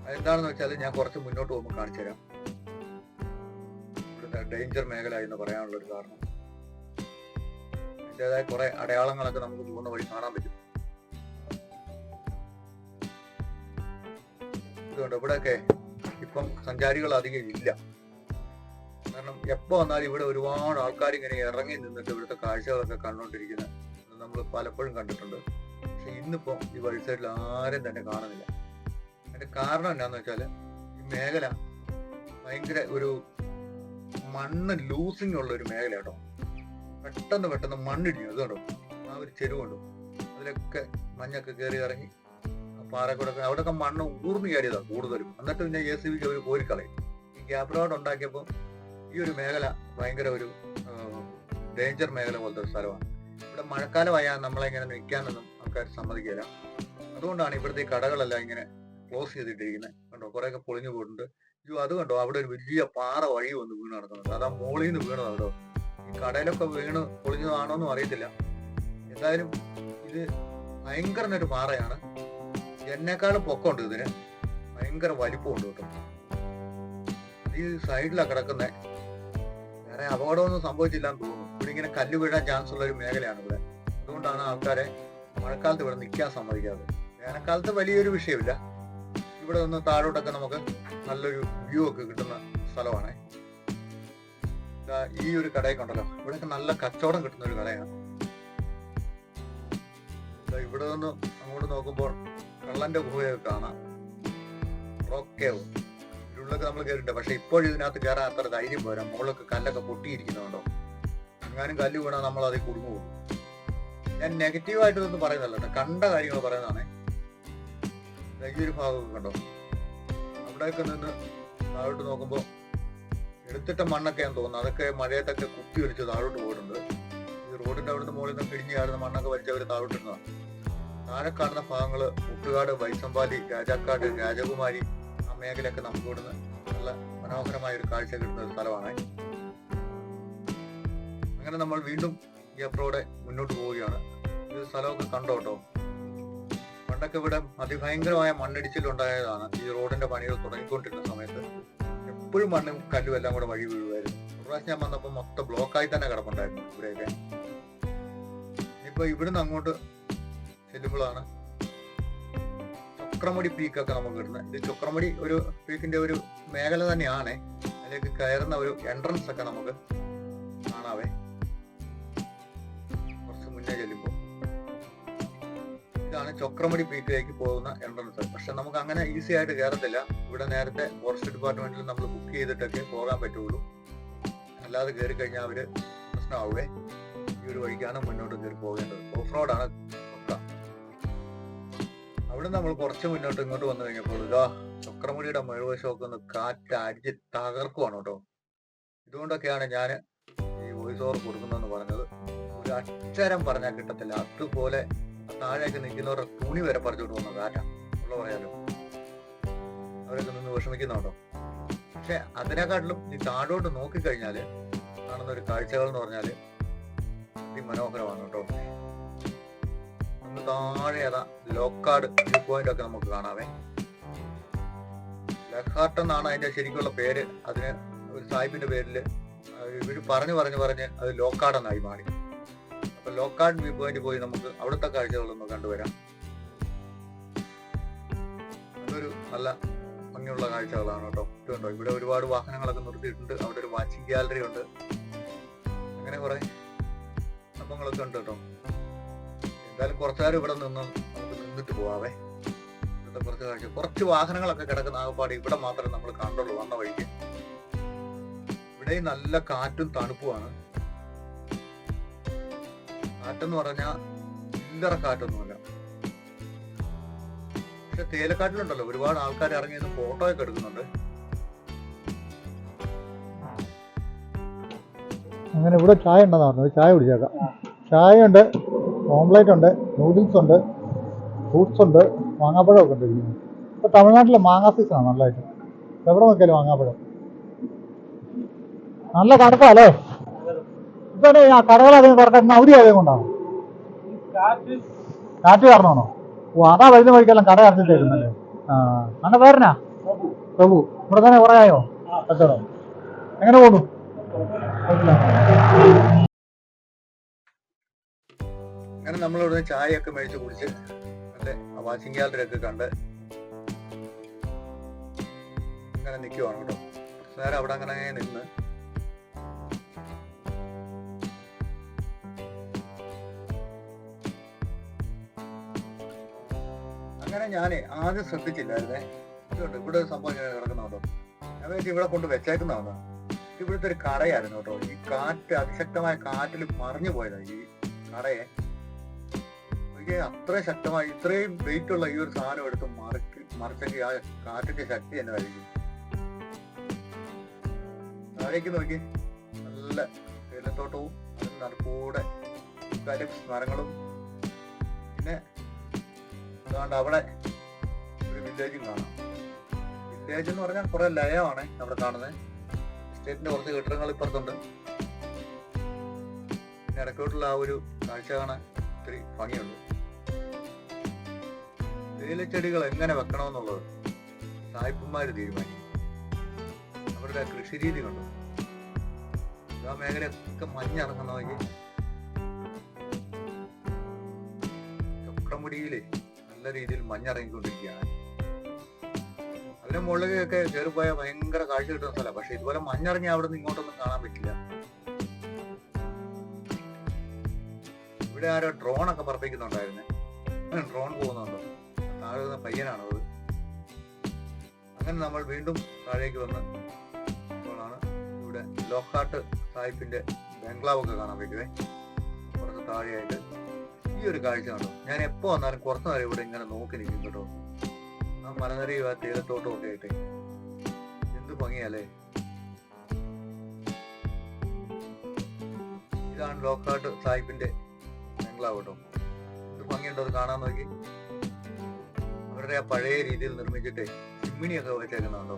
അതെന്താണെന്ന് വെച്ചാൽ ഞാൻ കുറച്ച് മുന്നോട്ട് പോകുമ്പോൾ കാണിച്ചു തരാം. ഇവിടുത്തെ ഡേഞ്ചർ മേഖല എന്ന് പറയാനുള്ള ഒരു കാരണം അതിൻ്റെതായ കുറെ അടയാളങ്ങളൊക്കെ നമുക്ക് പോകുന്ന വഴി കാണാൻ പറ്റും. ഇതുകൊണ്ട് ഇവിടെയൊക്കെ ഇപ്പം സഞ്ചാരികൾ അധികം ഇല്ല. കാരണം എപ്പോ വന്നാലും ഇവിടെ ഒരുപാട് ആൾക്കാർ ഇങ്ങനെ ഇറങ്ങി നിന്നിട്ട് ഇവിടുത്തെ കാഴ്ചകളൊക്കെ കണ്ടുകൊണ്ടിരിക്കുന്നത് നമ്മൾ പലപ്പോഴും കണ്ടിട്ടുണ്ട്. പക്ഷെ ഇന്നിപ്പോ ഈ വഴി സൈഡിൽ ആരും തന്നെ കാണുന്നില്ല. അതിന്റെ കാരണം എന്താന്ന് വെച്ചാല് ഈ മേഖല ഭയങ്കര ഒരു മണ്ണ് ലൂസിങ് ഉള്ള ഒരു മേഖല കേട്ടോ. പെട്ടെന്ന് മണ്ണിടിഞ്ഞു. അത് കണ്ടോ, ആ ഒരു ചെരുവുണ്ടോ, അതിലൊക്കെ മഞ്ഞൊക്കെ കയറി ഇറങ്ങി പാറക്കൂടൊക്കെ അവിടെയൊക്കെ മണ്ണ് ഊർന്നു കയറിയതാണ് കൂടുതലും. എന്നിട്ട് പിന്നെ JCB അവർ കോരിക്കളയും. ഈ ഗ്യാപ് റോഡ് ഉണ്ടാക്കിയപ്പോൾ ഈ ഒരു മേഖല ഭയങ്കര ഒരു ഡേഞ്ചർ മേഖല പോലത്തെ ഒരു സ്ഥലമാണ്. ഇവിടെ മഴക്കാലമായാൽ നമ്മളെങ്ങനെ നിൽക്കാനൊന്നും ആൾക്കാർ സമ്മതിക്കില്ല. അതുകൊണ്ടാണ് ഇവിടുത്തെ ഈ കടകളെല്ലാം ഇങ്ങനെ ക്ലോസ് ചെയ്തിട്ടിരിക്കുന്നത്. കണ്ടോ, കുറെയൊക്കെ പൊളിഞ്ഞു പോയിട്ടുണ്ട്. അത് കണ്ടോ, അവിടെ ഒരു വലിയ പാറ വഴി വന്ന് വീണ് നടക്കുന്നുണ്ട്. അതാ മോളിൽ നിന്ന് വീണത് കേട്ടോ. ഈ കടയിലൊക്കെ വീണ് പൊളിഞ്ഞതാണോന്നും അറിയത്തില്ല. എന്തായാലും ഇത് ഭയങ്കര ഒരു പാറയാണ്. എന്നെക്കാളും പൊക്കമുണ്ട് ഇതിന്, ഭയങ്കര വലിപ്പമുണ്ട് കേട്ടോ. ഈ സൈഡിലാണ് കിടക്കുന്നത്. വേറെ അപകടമൊന്നും സംഭവിച്ചില്ലാന്ന് തോന്നുന്നു. ഇവിടെ ഇങ്ങനെ കല്ല് വീഴാൻ ചാൻസ് ഉള്ള ഒരു മേഖലയാണ് ഇവിടെ. അതുകൊണ്ടാണ് ആൾക്കാരെ മഴക്കാലത്ത് ഇവിടെ നിൽക്കാൻ സമ്മതിക്കാതെ. വേനൽക്കാലത്ത് വലിയൊരു വിഷയമില്ല. ഇവിടെ നിന്ന് താഴോട്ടൊക്കെ നമുക്ക് നല്ലൊരു വ്യൂ ഒക്കെ കിട്ടുന്ന സ്ഥലമാണ്. ഈ ഒരു കടയൊക്കെ ഉണ്ടല്ലോ, ഇവിടെയൊക്കെ നല്ല കച്ചവടം കിട്ടുന്ന ഒരു കടയാണ്. ഇവിടെ നിന്ന് അങ്ങോട്ട് നോക്കുമ്പോൾ കള്ളന്റെ ഗുഹയൊക്കെ കാണാം. റോക്കേവ് ഇതിലൊക്കെ നമ്മൾ കയറിയിട്ടുണ്ട്. പക്ഷെ ഇപ്പോഴും ഇതിനകത്ത് കയറാൻ അത്ര ധൈര്യം പോരാ. മുകളിലൊക്കെ കല്ലൊക്കെ പൊട്ടിയിരിക്കുന്നുണ്ടോ. എങ്ങാനും കല്ല് വീണാൽ നമ്മൾ അതിൽ കുടുങ്ങു പോകും. ഞാൻ നെഗറ്റീവായിട്ടൊന്നും പറയുന്നല്ല കേട്ടോ, കണ്ട കാര്യങ്ങൾ പറയുന്നതാണ്. ഈ ഒരു ഭാഗമൊക്കെ കണ്ടോ, അവിടെയൊക്കെ നിന്ന് താഴോട്ട് നോക്കുമ്പോൾ എടുത്തിട്ട മണ്ണൊക്കെയാന്ന് തോന്നുന്നു. അതൊക്കെ മഴയത്തൊക്കെ കുത്തി വലിച്ച് താഴോട്ട് പോയിട്ടുണ്ട്. ഈ റോഡിന്റെ അവിടുന്ന് മുകളിൽ നിന്ന് പിടിഞ്ഞ് ചാടുന്ന മണ്ണൊക്കെ വലിച്ചവർ താഴോട്ടിരുന്നതാണ്. താഴെ കാണുന്ന ഭാഗങ്ങള് മുട്ടുകാട്, വൈസംവാലി, രാജാക്കാട്, രാജകുമാരി ആ മേഖലയൊക്കെ നമുക്ക് ഇവിടുന്ന് നല്ല മനോഹരമായ ഒരു കാഴ്ച കിട്ടുന്ന ഒരു സ്ഥലമാണ്. അങ്ങനെ നമ്മൾ വീണ്ടും യാത്രയോടെ മുന്നോട്ട് പോവുകയാണ്. ഈ സ്ഥലമൊക്കെ കണ്ടോ കേട്ടോ. പണ്ടൊക്കെ ഇവിടെ അതിഭയങ്കരമായ മണ്ണിടിച്ചിലുണ്ടായതാണ് ഈ റോഡിന്റെ പണികൾ തുടങ്ങിക്കൊണ്ടിരുന്ന സമയത്ത്. എപ്പോഴും മണ്ണും കല്ലും എല്ലാം കൂടെ വഴി വീഴുമായിരുന്നു. ഒരു പ്രാവശ്യം ഞാൻ വന്നപ്പോൾ മൊത്തം ബ്ലോക്കായി തന്നെ കിടപ്പുണ്ടായിരുന്നു ഇവിടെയൊക്കെ. ഇനിയിപ്പോ ഇവിടുന്ന് അങ്ങോട്ട് ചെല്ലുമ്പോഴാണ് ചൊക്രമുടി പീക്കൊക്കെ നമുക്ക് കിട്ടുന്നത്. ഇത് ചൊക്രമുടി ഒരു പീക്കിന്റെ ഒരു മേഖല തന്നെയാണ്. അതിലേക്ക് കയറുന്ന ഒരു എൻട്രൻസ് ഒക്കെ നമുക്ക് കാണാവേ കുറച്ച് മുന്നേ ചെല്ലുമ്പോൾ. ഇതാണ് ചൊക്രമുടി പീക്കിലേക്ക് പോകുന്ന എൻട്രൻസ്. പക്ഷെ നമുക്ക് അങ്ങനെ ഈസി ആയിട്ട് കയറത്തില്ല. ഇവിടെ നേരത്തെ ഫോറസ്റ്റ് ഡിപ്പാർട്ട്മെന്റിൽ നമ്മൾ ബുക്ക് ചെയ്തിട്ടൊക്കെ പോകാൻ പറ്റുള്ളൂ. അല്ലാതെ കയറി കഴിഞ്ഞാൽ അവര് പ്രശ്നമാവേ. ഈ ഒരു വഴിക്കാണ് മുന്നോട്ട് കയറി പോകേണ്ടത്. ഓഫ് റോഡാണ് ഒക്കെ. അവിടെ നമ്മൾ കുറച്ച് മുന്നോട്ട് ഇങ്ങോട്ട് വന്നു കഴിഞ്ഞപ്പോൾ ഇതാ ചൊക്രമുടിയുടെ മേൽവശമൊക്കെ ഒന്ന് കാറ്റ് അടിച്ച് തകർക്കുവാണ് കേട്ടോ. ഇതുകൊണ്ടൊക്കെയാണ് ഞാൻ ഈ വോയിസ് ഓവർ കൊടുക്കുന്നതെന്ന് പറഞ്ഞത്. ഒരു അക്ഷരം പറഞ്ഞാൽ കിട്ടത്തില്ല. അതുപോലെ താഴേക്ക് നിൽക്കുന്നവരുടെ തുണി വരെ പറിച്ചോട്ട് പോകുന്ന കാറ്റാണ് ഉള്ള പറയാലോ. അവരൊക്കെ നിന്ന് വിഷമിക്കുന്നുണ്ടോ. പക്ഷെ അതിനെക്കാട്ടിലും ഈ താഴോട്ട് നോക്കിക്കഴിഞ്ഞാല് കാണുന്ന ഒരു കാഴ്ചകൾ എന്ന് പറഞ്ഞാല് അതിമനോഹരമാണ് കേട്ടോ. ഒന്ന് താഴെ അതാ ലോക്കാട് വ്യൂ പോയിന്റ് ഒക്കെ നമുക്ക് കാണാവേ. ലഹാർട്ട് എന്നാണ് അതിന്റെ ശരിക്കുള്ള പേര്. അതിന് ഒരു സാഹിബിന്റെ പേരില് ഇവര് പറഞ്ഞ് അത് ലോക്കാട് എന്നായി മാറി. അപ്പൊ ലോക്കാട് വ്യൂ പോയിന്റ് പോയി നമുക്ക് അവിടുത്തെ കാഴ്ചകളൊന്ന് കണ്ടുവരാം. അതൊരു നല്ല ഭംഗിയുള്ള കാഴ്ചകളാണ് കേട്ടോ. ഇതുണ്ടോ, ഇവിടെ ഒരുപാട് വാഹനങ്ങളൊക്കെ നിർത്തിയിട്ടുണ്ട്. അവിടെ ഒരു വാച്ചിങ് ഗാലറി ഉണ്ട്. അങ്ങനെ കുറെ സംഭവങ്ങളൊക്കെ ഉണ്ട് കേട്ടോ. എന്തായാലും കുറച്ചുനേരം ഇവിടെ നിന്ന് നമുക്ക് നിന്നിട്ട് പോവാവേ. ഇവിടുത്തെ കുറച്ച് കാഴ്ച, കുറച്ച് വാഹനങ്ങളൊക്കെ കിടക്കുന്ന ആകപ്പാട് ഇവിടെ മാത്രമേ നമ്മൾ കണ്ടുള്ളൂ വന്ന വഴിക്ക്. ഇവിടെ നല്ല കാറ്റും തണുപ്പുമാണ്. കാറ്റെന്ന് പറഞ്ഞാൽ ചില്ലറ കാറ്റൊന്നുമല്ല. പക്ഷെ തേയിലക്കാട്ടിലുണ്ടല്ലോ ഒരുപാട് ആൾക്കാർ ഇറങ്ങിയത് ഫോട്ടോ ഒക്കെ എടുക്കുന്നുണ്ട്. അങ്ങനെ ഇവിടെ ചായ ഉണ്ടെന്ന് പറഞ്ഞു. ചായ കുടിച്ചേക്കാം. ചായ ഉണ്ട്, ഓംലേറ്റ് ഉണ്ട്, നൂഡിൽസ് ഉണ്ട്, ഫ്രൂട്ട്സ് ഉണ്ട്, മാങ്ങാപ്പഴമൊക്കെ ഉണ്ട്. ഇപ്പോൾ തമിഴ്നാട്ടിലെ മാങ്ങാ സീസണാണ് നല്ലതായിട്ട്. എവിടെ നോക്കിയാലും മാങ്ങാപ്പഴം. നല്ല തണുപ്പല്ലേ ഇപ്പം. ആ കടകളധികം തുറക്കാൻ അവധി ആയതും കൊണ്ടാണ്. കാറ്റ് കാരണമാണോ? ഓ, അതാ വരുന്ന വഴിക്കെല്ലാം കട അടച്ചിട്ടേക്കുന്നല്ലേ. ആ, അന്റെ പേരനാ? പ്രഭു. ഇവിടെ തന്നെ കുറേ ആയോ കച്ചവടം? എങ്ങനെ പോകുന്നു? അങ്ങനെ നമ്മളിവിടെ ചായയൊക്കെ മേടിച്ച് കുടിച്ച് നല്ല വാച്ചിങ് ഗാലറി ഒക്കെ കണ്ട് അങ്ങനെ നിൽക്കുവാണ് കേട്ടോ. കുറച്ച് നേരം അവിടെ അങ്ങനെ നിന്ന് അങ്ങനെ ഞാനേ ആദ്യം ശ്രദ്ധിച്ചില്ലായിരുന്നേ. ഇതുണ്ട് ഇവിടെ ഒരു സംഭവം ഇങ്ങനെ കിടക്കുന്നുണ്ടോ. ഞാൻ വേണ്ടി ഇവിടെ കൊണ്ട് വെച്ചേക്കുന്നതാണ്. ഇവിടുത്തെ ഒരു കടയായിരുന്നു കേട്ടോ. ഈ കാറ്റ്, അതിശക്തമായ കാറ്റിൽ മറിഞ്ഞു പോയതാ ഈ കടയെ. അത്ര ശക്തമായി ഇത്രയും വെയിറ്റ് ഉള്ള ഈ ഒരു സാധനം എടുത്ത് മറിച്ചെങ്കിൽ ആ കാറ്റിന്റെ ശക്തി തന്നെ ആയിരിക്കും. താഴേക്ക് നോക്കി നല്ല തേയിലത്തോട്ടവും അതിന് നടുക്കൂടെ മരങ്ങളും പിന്നെ അതുകൊണ്ട് അവിടെ ഒരു വില്ലേജും കാണാം. വില്ലേജ് എന്ന് പറഞ്ഞാൽ കുറെ ലയമാണ് അവിടെ കാണുന്നത്. എസ്റ്റേറ്റിന്റെ കുറച്ച് കെട്ടിടങ്ങൾ ഇപ്പുറത്തുണ്ട്. പിന്നെ ഇടയ്ക്കോട്ടുള്ള ആ ഒരു കാഴ്ച കാണാൻ ഒത്തിരി ഭംഗിയുണ്ട്. തേയിലച്ചെടികൾ എങ്ങനെ വെക്കണമെന്നുള്ളത് സായിപ്പന്മാര് തീരുമാനിക്കും. അവരുടെ കൃഷി രീതി കണ്ടു. ആ മേഖലയൊക്കെ മഞ്ഞിറങ്ങുന്നെങ്കിൽ ചൊക്രമുടിയില് നല്ല രീതിയിൽ മഞ്ഞിറങ്ങിക്കൊണ്ടിരിക്കുകയാണ്. അതിന്റെ മുകളിലേക്കൊക്കെ കയറിപ്പോയാൽ ഭയങ്കര കാഴ്ച കിട്ടുന്ന സ്ഥലം. പക്ഷെ ഇതുപോലെ മഞ്ഞിറങ്ങി അവിടെ നിന്ന് ഇങ്ങോട്ടൊന്നും കാണാൻ പറ്റില്ല. ഇവിടെ ആരോ ഡ്രോണൊക്കെ പറപ്പിക്കുന്നുണ്ടായിരുന്നേ. ഡ്രോൺ പോകുന്നുണ്ടോ? താഴെ വന്ന പയ്യനാണത്. അങ്ങനെ നമ്മൾ വീണ്ടും താഴേക്ക് വന്ന് ഇപ്പോഴാണ് ഇവിടെ ലോക്കാട്ട് സാഹിബിന്റെ ബംഗ്ലാവൊക്കെ കാണാൻ പറ്റുവേ. കുറച്ച് താഴെയായിട്ട് ഈ ഒരു കാഴ്ച കണ്ടോ. ഞാൻ എപ്പോ വന്നാലും കുറച്ചു നേരം ഇവിടെ ഇങ്ങനെ നോക്കി നിൽക്കും കേട്ടോ. ആ മലനിരയും ആ തേയിലത്തോട്ടവും ഒക്കെ ആയിട്ട് എന്ത് ഭംഗിയല്ലേ. ഇതാണ് ലോക്കാട്ട് സാഹിബിന്റെ ബംഗ്ലാവ് കേട്ടോ. എന്ത് ഭംഗിയുണ്ടോ അത് കാണാൻ നോക്കി. അവരുടെ ആ പഴയ രീതിയിൽ നിർമ്മിച്ചിട്ടേ ചിമ്മിണിയൊക്കെ വെച്ചേക്കുന്നുണ്ടോ.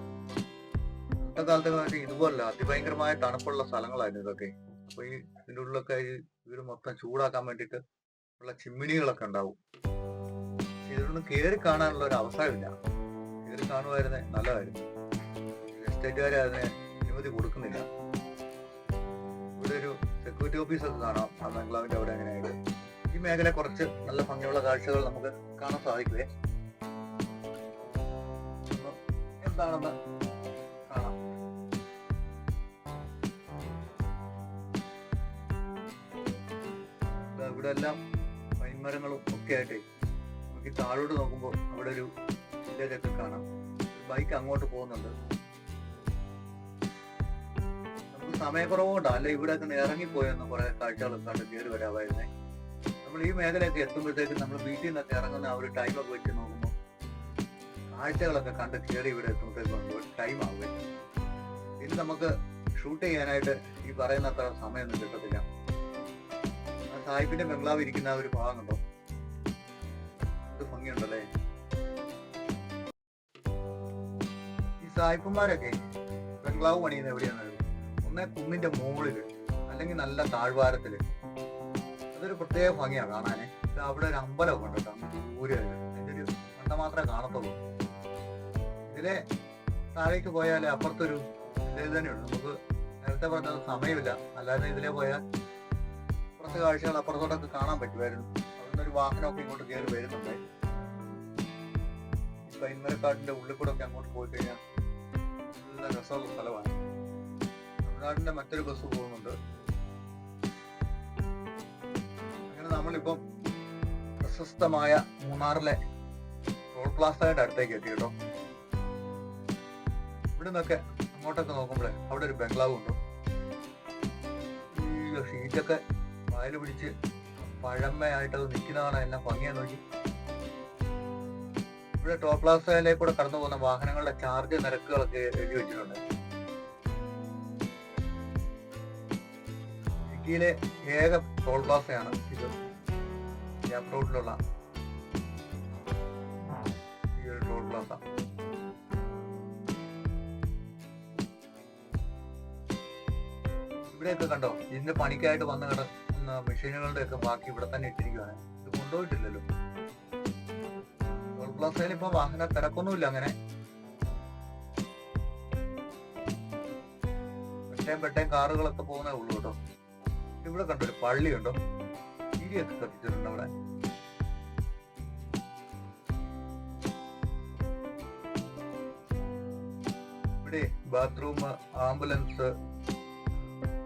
ഇന്നത്തെ കാലത്തൊക്കെ ഇതുപോലല്ല, അതിഭയങ്കരമായ തണുപ്പുള്ള സ്ഥലങ്ങളായിരുന്നു ഇതൊക്കെ. അപ്പൊ ഈ ഇതിൻ്റെ ഉള്ളിലൊക്കെ ഇവര് മൊത്തം ചൂടാക്കാൻ വേണ്ടിയിട്ട് ഉള്ള ചിമ്മിണികളൊക്കെ ഉണ്ടാവും. ഇതിലൊന്നും കയറി കാണാനുള്ള ഒരു അവസരമില്ല. കയറി കാണുമായിരുന്നേ നല്ലതായിരുന്നു. എസ്റ്റേറ്റുകാർ അതിന് അനുമതി കൊടുക്കുന്നില്ല. ഇവിടെ ഒരു സെക്യൂരിറ്റി ഓഫീസൊക്കെ കാണാം ആ ബംഗ്ലാവിന്റെ അവിടെ. അങ്ങനെയായിട്ട് ഈ മേഖല കുറച്ച് നല്ല ഭംഗിയുള്ള കാഴ്ചകൾ നമുക്ക് കാണാൻ സാധിക്കുവേ. എന്താണെന്ന് കാണാം. ഇവിടെ എല്ലാം പൈൻമരങ്ങളും ഒക്കെ ആയിട്ട് നമുക്ക് താഴോട്ട് നോക്കുമ്പോൾ അവിടെ ഒരു വില്ലേജൊക്കെ കാണാം. ബൈക്ക് അങ്ങോട്ട് പോകുന്നുണ്ട്. നമുക്ക് സമയക്കുറവുകൊണ്ടാണ്, അല്ല ഇവിടെ ഒക്കെ ഇറങ്ങിപ്പോയെന്ന് കുറെ കാഴ്ചകളൊക്കെ കണ്ട് കയറി വരാമായിരുന്നേ. നമ്മൾ ഈ മേഖലയൊക്കെ എത്തുമ്പോഴത്തേക്കും നമ്മൾ വീട്ടിൽ നിന്നൊക്കെ ഇറങ്ങുന്ന ആ ഒരു ടൈമൊക്കെ വെച്ച് നോക്കുമ്പോൾ കാഴ്ചകളൊക്കെ കണ്ട് കയറി ഇവിടെ എത്തുമ്പോഴത്തേക്കും ടൈം ആവുകയും ഇനി നമുക്ക് ഷൂട്ട് ചെയ്യാനായിട്ട് ഈ പറയുന്ന അത്ര സമയമൊന്നും കിട്ടത്തില്ല. ആ സാഹിബിന്റെ ബംഗ്ലാവ് ഇരിക്കുന്ന ഒരു ഭാഗം കണ്ടോ, ഇത് ഭംഗിയുണ്ടല്ലേ. ഈ സായിപ്പന്മാരൊക്കെ ബംഗ്ലാവ് പണിയുന്നത് എവിടെയാണ്? ഒന്നേ കുന്നിന്റെ മുകളില് അല്ലെങ്കിൽ നല്ല താഴ്വാരത്തില്. അതൊരു പ്രത്യേക ഭംഗിയാണ് കാണാന്. അവിടെ ഒരു അമ്പലമൊക്കെ ഉണ്ട് കേട്ടോ, ഊരാണ്. അതിന്റെ ഒരു കണ്ട മാത്രമേ കാണത്തുള്ളൂ. ഇതിലെ താഴേക്ക് പോയാൽ അപ്പുറത്തൊരു ഇത് തന്നെയുണ്ട്. നമുക്ക് നേരത്തെ പറഞ്ഞത് സമയമില്ല, അല്ലാതെ ഇതിലെ പോയാൽ കുറച്ച് കാഴ്ചകൾ അപ്പുറത്തോട്ടൊക്കെ കാണാൻ പറ്റുമായിരുന്നു. അവിടുന്ന് ഒരു വാഹനമൊക്കെ ഇങ്ങോട്ട് കയറി വരുന്നുണ്ട്. ഈ പൈൻമരക്കാട്ടിന്റെ ഉള്ളിൽ കൂടെ ഒക്കെ അങ്ങോട്ട് പോയി കഴിഞ്ഞാൽ നല്ല രസമുള്ള സ്ഥലമാണ്. തമിഴ്നാടിന്റെ മറ്റൊരു ബസ് പോകുന്നുണ്ട്. അങ്ങനെ നമ്മളിപ്പം പ്രശസ്തമായ മൂന്നാറിലെ ടോൾ പ്ലാസയുടെ അടുത്തേക്ക് എത്തി കേട്ടോ. ഇവിടെ നിന്നൊക്കെ അങ്ങോട്ടൊക്കെ നോക്കുമ്പോഴേ അവിടെ ഒരു ബംഗ്ലാവ് ഉണ്ട്. ഈ ഷീറ്റൊക്കെ വയല് പിടിച്ച് പഴമയായിട്ടത് നിൽക്കുന്നതാണ്. എല്ലാം ഭംഗിയാന്ന് നോക്കി. ഇവിടെ ടോൾ പ്ലാസയിലേക്ക് കൂടെ കടന്നു പോകുന്ന വാഹനങ്ങളുടെ ചാർജ് നിരക്കുകളൊക്കെ എഴുതി വെച്ചിട്ടുണ്ട്. ഇടുക്കിയിലെ ഏക ടോൾ പ്ലാസയാണ് ഇത്. ഗ്യാപ് റോഡിലുള്ള ഈ ഒരു ടോൾ പ്ലാസ. ഇവിടെയൊക്കെ കണ്ടോ, ഇതിന്റെ പണിക്കായിട്ട് വന്ന് കിടക്കുന്ന മെഷീനുകളുടെ ഒക്കെ ബാക്കി ഇവിടെ തന്നെ ഇട്ടിരിക്കുകയാണ്. ഇത് കൊണ്ടുപോയിട്ടില്ലല്ലോ. ടോൾ പ്ലാസയിൽ ഇപ്പൊ വാഹന തിരക്കൊന്നുമില്ല. അങ്ങനെ പെട്ടേം കാറുകളൊക്കെ പോകുന്നേ ഉള്ളൂ കേട്ടോ. ഇവിടെ കണ്ടോ ഒരു പള്ളിയുണ്ടോ, തിരിയൊക്കെ കത്തിച്ചിട്ടുണ്ട് അവിടെ. ഇവിടെ ബാത്റൂം, ആംബുലൻസ്,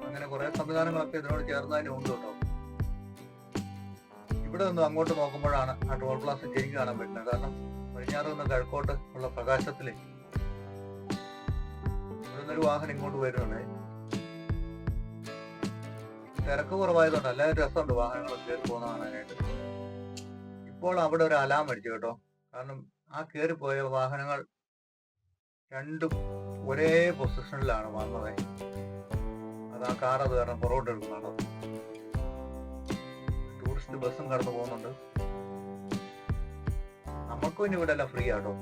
അങ്ങനെ കുറെ സംവിധാനങ്ങളൊക്കെ ഇതിനോട് ചേർന്നതിന് ഉണ്ട് കേട്ടോ. ഇവിടെ നിന്ന് അങ്ങോട്ട് നോക്കുമ്പോഴാണ് ആ ടോൾ പ്ലാസ ശരിക്കും കാണാൻ പറ്റുന്നത്. കാരണം പടിഞ്ഞാറ് നിന്ന് കിഴക്കോട്ട് ഉള്ള പ്രകാശത്തില് ഇവിടെ നിന്നൊരു വാഹനം ഇങ്ങോട്ട് വരുന്നുണ്ട്. തിരക്ക് കുറവായതുകൊണ്ട് എല്ലാവരും രസമുണ്ട് വാഹനങ്ങൾ കയറി പോകുന്ന കാണാനായിട്ട്. ഇപ്പോൾ അവിടെ ഒരു അലാം അടിച്ചു കേട്ടോ. കാരണം ആ കയറി പോയ വാഹനങ്ങൾ രണ്ടും ഒരേ പൊസിഷനിലാണ് വന്നത്. അത് ആ കാർ അത് കാരണം പുറകോട്ട് എടുക്കുന്നതാണ്. ടൂറിസ്റ്റ് ബസ്സും കടന്നു പോകുന്നുണ്ട്. നമുക്കും ഇനി ഇവിടെ എല്ലാം ഫ്രീ ആട്ടോ.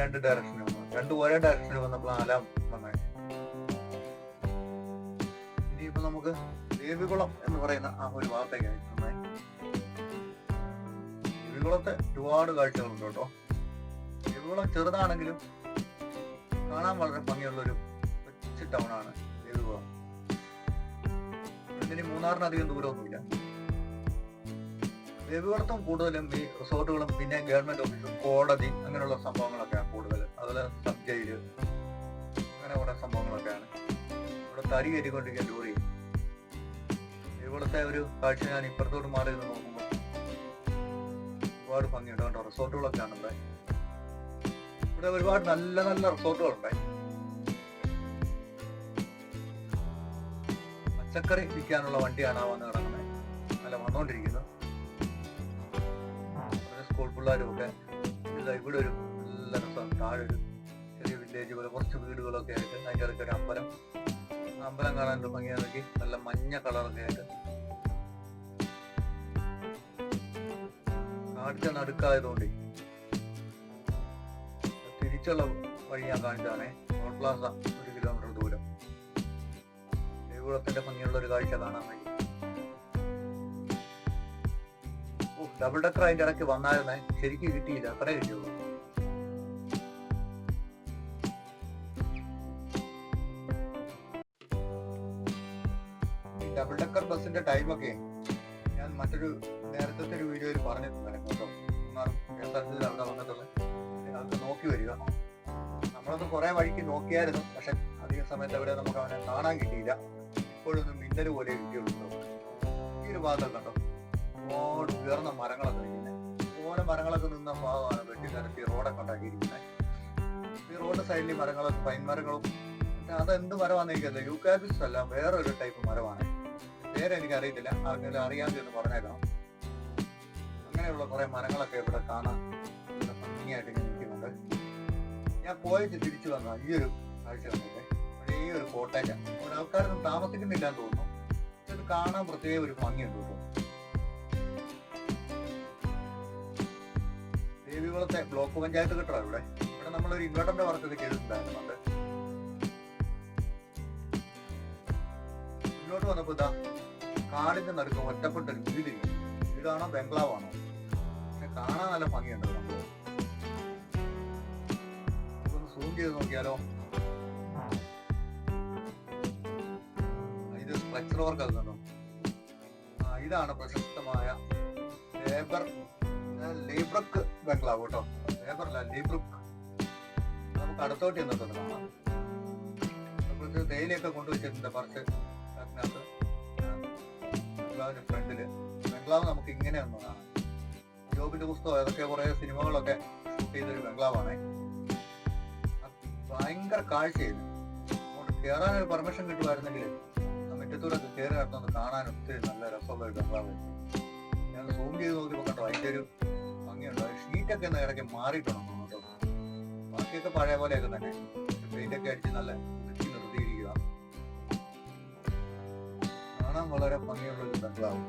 രണ്ട് ഡയറക്ഷനിൽ വന്നു, രണ്ടും ഒരേ ഡയറക്ഷനിൽ വന്നപ്പോൾ അലാം വന്നേ. ഇനിയിപ്പോ നമുക്ക് ദേവികുളം എന്ന് പറയുന്ന ആ ഒരു ഭാഗത്തേക്ക് അയക്കുന്നത്. ദേവികുളത്തെ ഒരുപാട് കാഴ്ചകളുണ്ട് കേട്ടോ. ദേവികുളം ചെറുതാണെങ്കിലും കാണാൻ വളരെ ഭംഗിയുള്ളൊരു കൊച്ചു ടൗണാണ് ദേവികുളം. ഇനി മൂന്നാറിനധികം ദൂരമൊന്നുമില്ല. ദേവികുളത്തും കൂടുതലും ഈ റിസോർട്ടുകളും പിന്നെ ഗവൺമെന്റ് ഓഫീസും കോടതി അങ്ങനെയുള്ള സംഭവങ്ങളൊക്കെയാണ് കൂടുതൽ. അതുപോലെ സബ് ജയില് അങ്ങനെ കുറെ സംഭവങ്ങളൊക്കെയാണ്. ഇവിടെ തരി കയറ്റിക്കൊണ്ടിരിക്കാൻ ടൂർ ചെയ്യും. ദേവികുളത്തെ ഒരു കാഴ്ച ഞാൻ ഇപ്പുറത്തോട്ട് മാറി നിന്ന് നോക്കുമ്പോൾ ഒരുപാട് ഭംഗിയുണ്ട് കേട്ടോ. റിസോർട്ടുകളൊക്കെയാണ് ഇവിടെ. ഇവിടെ ഒരുപാട് നല്ല നല്ല റിസോർട്ടുകളുണ്ടായി. പച്ചക്കറി വിൽക്കാനുള്ള വണ്ടിയാണ് ആ വന്ന് കിടക്കുന്നത്, അല്ല വന്നുകൊണ്ടിരിക്കുന്നത്. സ്കൂൾ പിള്ളേരും ഒക്കെ ഇവിടെ ഒരു നല്ല രസം. താഴെ ഒരു ചെറിയ വില്ലേജ് പോലെ കുറച്ച് വീടുകളൊക്കെ ആയിട്ട് അതിൻ്റെ ഇടയ്ക്ക് ഒരു അമ്പലം. അമ്പലം കാണാൻ ഭംഗിയാണെങ്കിൽ നല്ല മഞ്ഞ കളറൊക്കെ ആയിട്ട്. കാടിന്റെ നടുക്കായതുകൊണ്ട് തിരിച്ചുള്ള വഴി ഞാൻ കാണിച്ചാണേ. ടോൾ പ്ലാസ 1 കിലോമീറ്റർ ദൂരം. ദേവികുളത്തിന്റെ ഭംഗിയുള്ള ഒരു കാഴ്ച കാണാൻ വേണ്ടി. ഡബിൾ ഡക്കർ അതിന്റെ ഇടയ്ക്ക് വന്നായിരുന്നേ, ശരിക്കും കിട്ടിയില്ല, അത്രേ കിട്ടിയുള്ളൂ. ഡബിൾ ഡെക്കർ ബസ്സിന്റെ ടൈമൊക്കെ ഞാൻ മറ്റൊരു നേരത്തെ ഒരു വീഡിയോയിൽ പറഞ്ഞിട്ടുണ്ടായിരുന്നു കേട്ടോ. KSRTC അവിടെ വന്നിട്ടുള്ളത് നിങ്ങൾക്ക് നോക്കി വരിക. നമ്മളൊന്ന് കുറെ വഴിക്ക് നോക്കിയായിരുന്നു, പക്ഷെ അധിക സമയത്ത് അവിടെ നമുക്ക് അവനെ കാണാൻ കിട്ടിയില്ല. ഇപ്പോഴൊന്നും മിന്നൽ പോലെ കിട്ടിയുള്ളൂ. ഈ ഒരു ഭാഗത്തൊക്കെ കണ്ടോ ഒരുപാട് ഉയർന്ന മരങ്ങളൊക്കെ നിൽക്കുന്നത്. അതുപോലെ മരങ്ങളൊക്കെ നിന്ന ഭാഗമാണ് വെട്ടി നിരത്തി റോഡൊക്കെ ഉണ്ടാക്കിയിരിക്കുന്നത്. ഈ റോഡ് സൈഡിൽ മരങ്ങളൊക്കെ പൈൻ മരങ്ങളും, അതെന്ത് മരമാണെന്ന് എനിക്കറിയില്ല. യൂക്കാലിപ്റ്റസ് അല്ല, വേറൊരു ടൈപ്പ് മരമാണ്. പേര് എനിക്ക് അറിയത്തില്ല, ആർക്കെങ്കിലും അറിയാമെന്ന് പറഞ്ഞേക്കണം. അങ്ങനെയുള്ള കുറെ മരങ്ങളൊക്കെ ഇവിടെ കാണാൻ ഭംഗിയായിട്ട് ഇങ്ങനെ നിൽക്കുന്നുണ്ട്. ഞാൻ പോയിട്ട് തിരിച്ചു വന്ന ഈ ഒരു കാഴ്ച കണ്ടില്ലേ, ഈ ഒരു കോട്ടേജ് അവിടെ ആൾക്കാരൊന്നും താമസിക്കുന്നില്ല എന്ന് തോന്നുന്നു. ഇത് കാണാൻ പ്രത്യേക ഒരു ഭംഗിയുണ്ട് കേട്ടോ. ദേവികുളത്തെ ബ്ലോക്ക് പഞ്ചായത്ത് കെട്ടിടം ഇവിടെ നമ്മളൊരു ഇൻവെർട്ടറിന്റെ വർക്കൊക്കെ ചെയ്തിട്ടുണ്ടായിരുന്നുണ്ട്. മുന്നോട്ട് വന്നപ്പോ ഇതാ കാടിന്റെ നടുക്ക് ഒറ്റപ്പെട്ടൊരു വീടിരിക്കും. വീടാണോ ബംഗ്ലാവാണോ, പക്ഷെ കാണാൻ നല്ല ഭംഗിയുണ്ട്. നമുക്കൊന്ന് സൂം ചെയ്ത് നോക്കിയാലോ. ഇത് സ്ട്രക്ചർ വർക്ക് ആകുന്നുണ്ടോ. ഇതാണ് പ്രശസ്തമായ ലേബ്രക്ക് ബംഗ്ലാവ് കേട്ടോ. ലേബറല്ല, ലേബ്രക്ക്. നമുക്ക് അടുത്തോട്ട് ചെന്നിട്ടുണ്ട് കാണാം. നമുക്ക് തേയിലയൊക്കെ കൊണ്ടുവച്ചിട്ടുണ്ട് കുറച്ച് അതിനകത്ത്. ബംഗ്ലാവിന്റെ ഫ്രണ്ടില് ബംഗ്ലാവ് നമുക്ക് ഇങ്ങനെ ഒന്ന് കാണാം. ജോബിന്റെ പുസ്തകം ഏതൊക്കെ കുറെ സിനിമകളൊക്കെ ഷൂട്ട് ചെയ്തൊരു ബംഗ്ലാവാണ്. ഭയങ്കര കാഴ്ചയായിരുന്നു. അങ്ങോട്ട് കയറാനൊരു പെർമിഷൻ കിട്ടുമായിരുന്നെങ്കിൽ മുറ്റത്തൂടെ കയറി നടന്നൊന്ന് കാണാൻ ഒത്തിരി നല്ല രസമുള്ള ഒരു ബംഗ്ലാവായിരുന്നു. ഞാൻ സൂം ചെയ്ത് നോക്കിയപ്പോൾ കണ്ടോ അതിന്റെ ഒരു ഭംഗിയുണ്ട്. ഷീറ്റൊക്കെ ഒന്ന് ഇടയ്ക്ക് മാറിയിട്ടുണ്ട് കേട്ടോ. ബാക്കിയൊക്കെ പഴയ പോലെയൊക്കെ തന്നെ പെയിന്റൊക്കെ അടിച്ച് നല്ല വൃത്തി നിർത്തിയിരിക്കുക. കാണാൻ വളരെ ഭംഗിയുള്ള ഒരു ബംഗ്ലാവ്.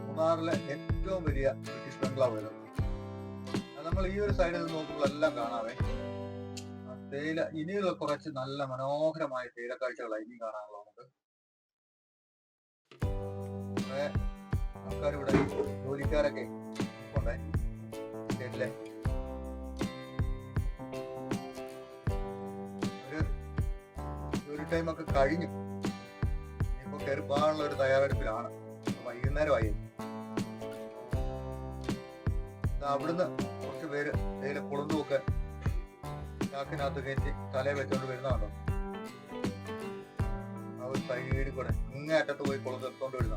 മൂന്നാറിലെ ഏറ്റവും വലിയ ബ്രിട്ടീഷ് ബംഗ്ലാവ് ഇത്. നമ്മൾ ഈ ഒരു സൈഡിൽ നിന്ന് നോക്കുമ്പോൾ എല്ലാം കാണാവേ. തേയില ഇനിയുള്ള കുറച്ച് നല്ല മനോഹരമായ തേയില കാഴ്ചകളാണ് ഇനി കാണാനുള്ളത്. നമുക്ക് കുറെ ആൾക്കാർ ഇവിടെ ജോലിക്കാരൊക്കെ ഉണ്ടേ. ഒരു ടൈമൊക്കെ കഴിഞ്ഞു. ഇപ്പൊ കയറിപ്പാനുള്ള ഒരു തയ്യാറെടുപ്പിലാണ്. വൈകുന്നേരമായി. അവിടുന്ന് കുറച്ച് പേര് തേയില കുളന്തുമൊക്കെ ചാക്കിനകത്ത് കയറ്റി തലയെ വെച്ചോണ്ട് വരുന്നതാണോ. ആ ഒരു സൈഡിൽ കൂടെ ഇങ്ങേ അറ്റത്ത് പോയി കുളത്ത് എടുത്തോണ്ട് വരുന്ന.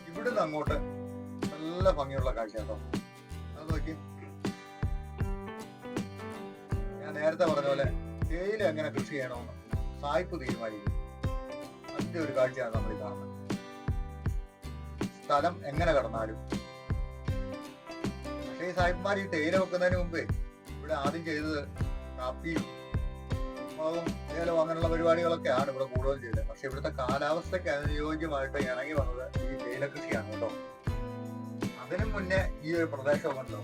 ഇവിടുന്ന് അങ്ങോട്ട് നല്ല ഭംഗിയുള്ള കാഴ്ച കേട്ടോ. അത് നോക്കി, ഞാൻ നേരത്തെ പറഞ്ഞ പോലെ തേയില എങ്ങനെ കൃഷി ചെയ്യണമെന്ന് സായിപ്പ് തീരുമാനിക്കും. അതിന്റെ ഒരു കാഴ്ചയാണ് നമ്മൾ ഈ കാണുന്നത്. സ്ഥലം എങ്ങനെ കടന്നാലും. പക്ഷേ ഈ സായിപ്പ്മാർ ഈ തേയില വെക്കുന്നതിന് മുമ്പേ ഇവിടെ ആദ്യം ചെയ്തത് കാപ്പിയും മുളകും ഏലവും അങ്ങനെയുള്ള പരിപാടികളൊക്കെയാണ് ഇവിടെ കൂടുതൽ ചെയ്തത്. പക്ഷെ ഇവിടുത്തെ കാലാവസ്ഥയ്ക്ക് അനുയോജ്യമായിട്ട് ഇണങ്ങി വന്നത് ഈ തേയില കൃഷിയാണ് കേട്ടോ. അതിനു മുന്നേ ഈ ഒരു പ്രദേശമൊക്കെ ഉണ്ടോ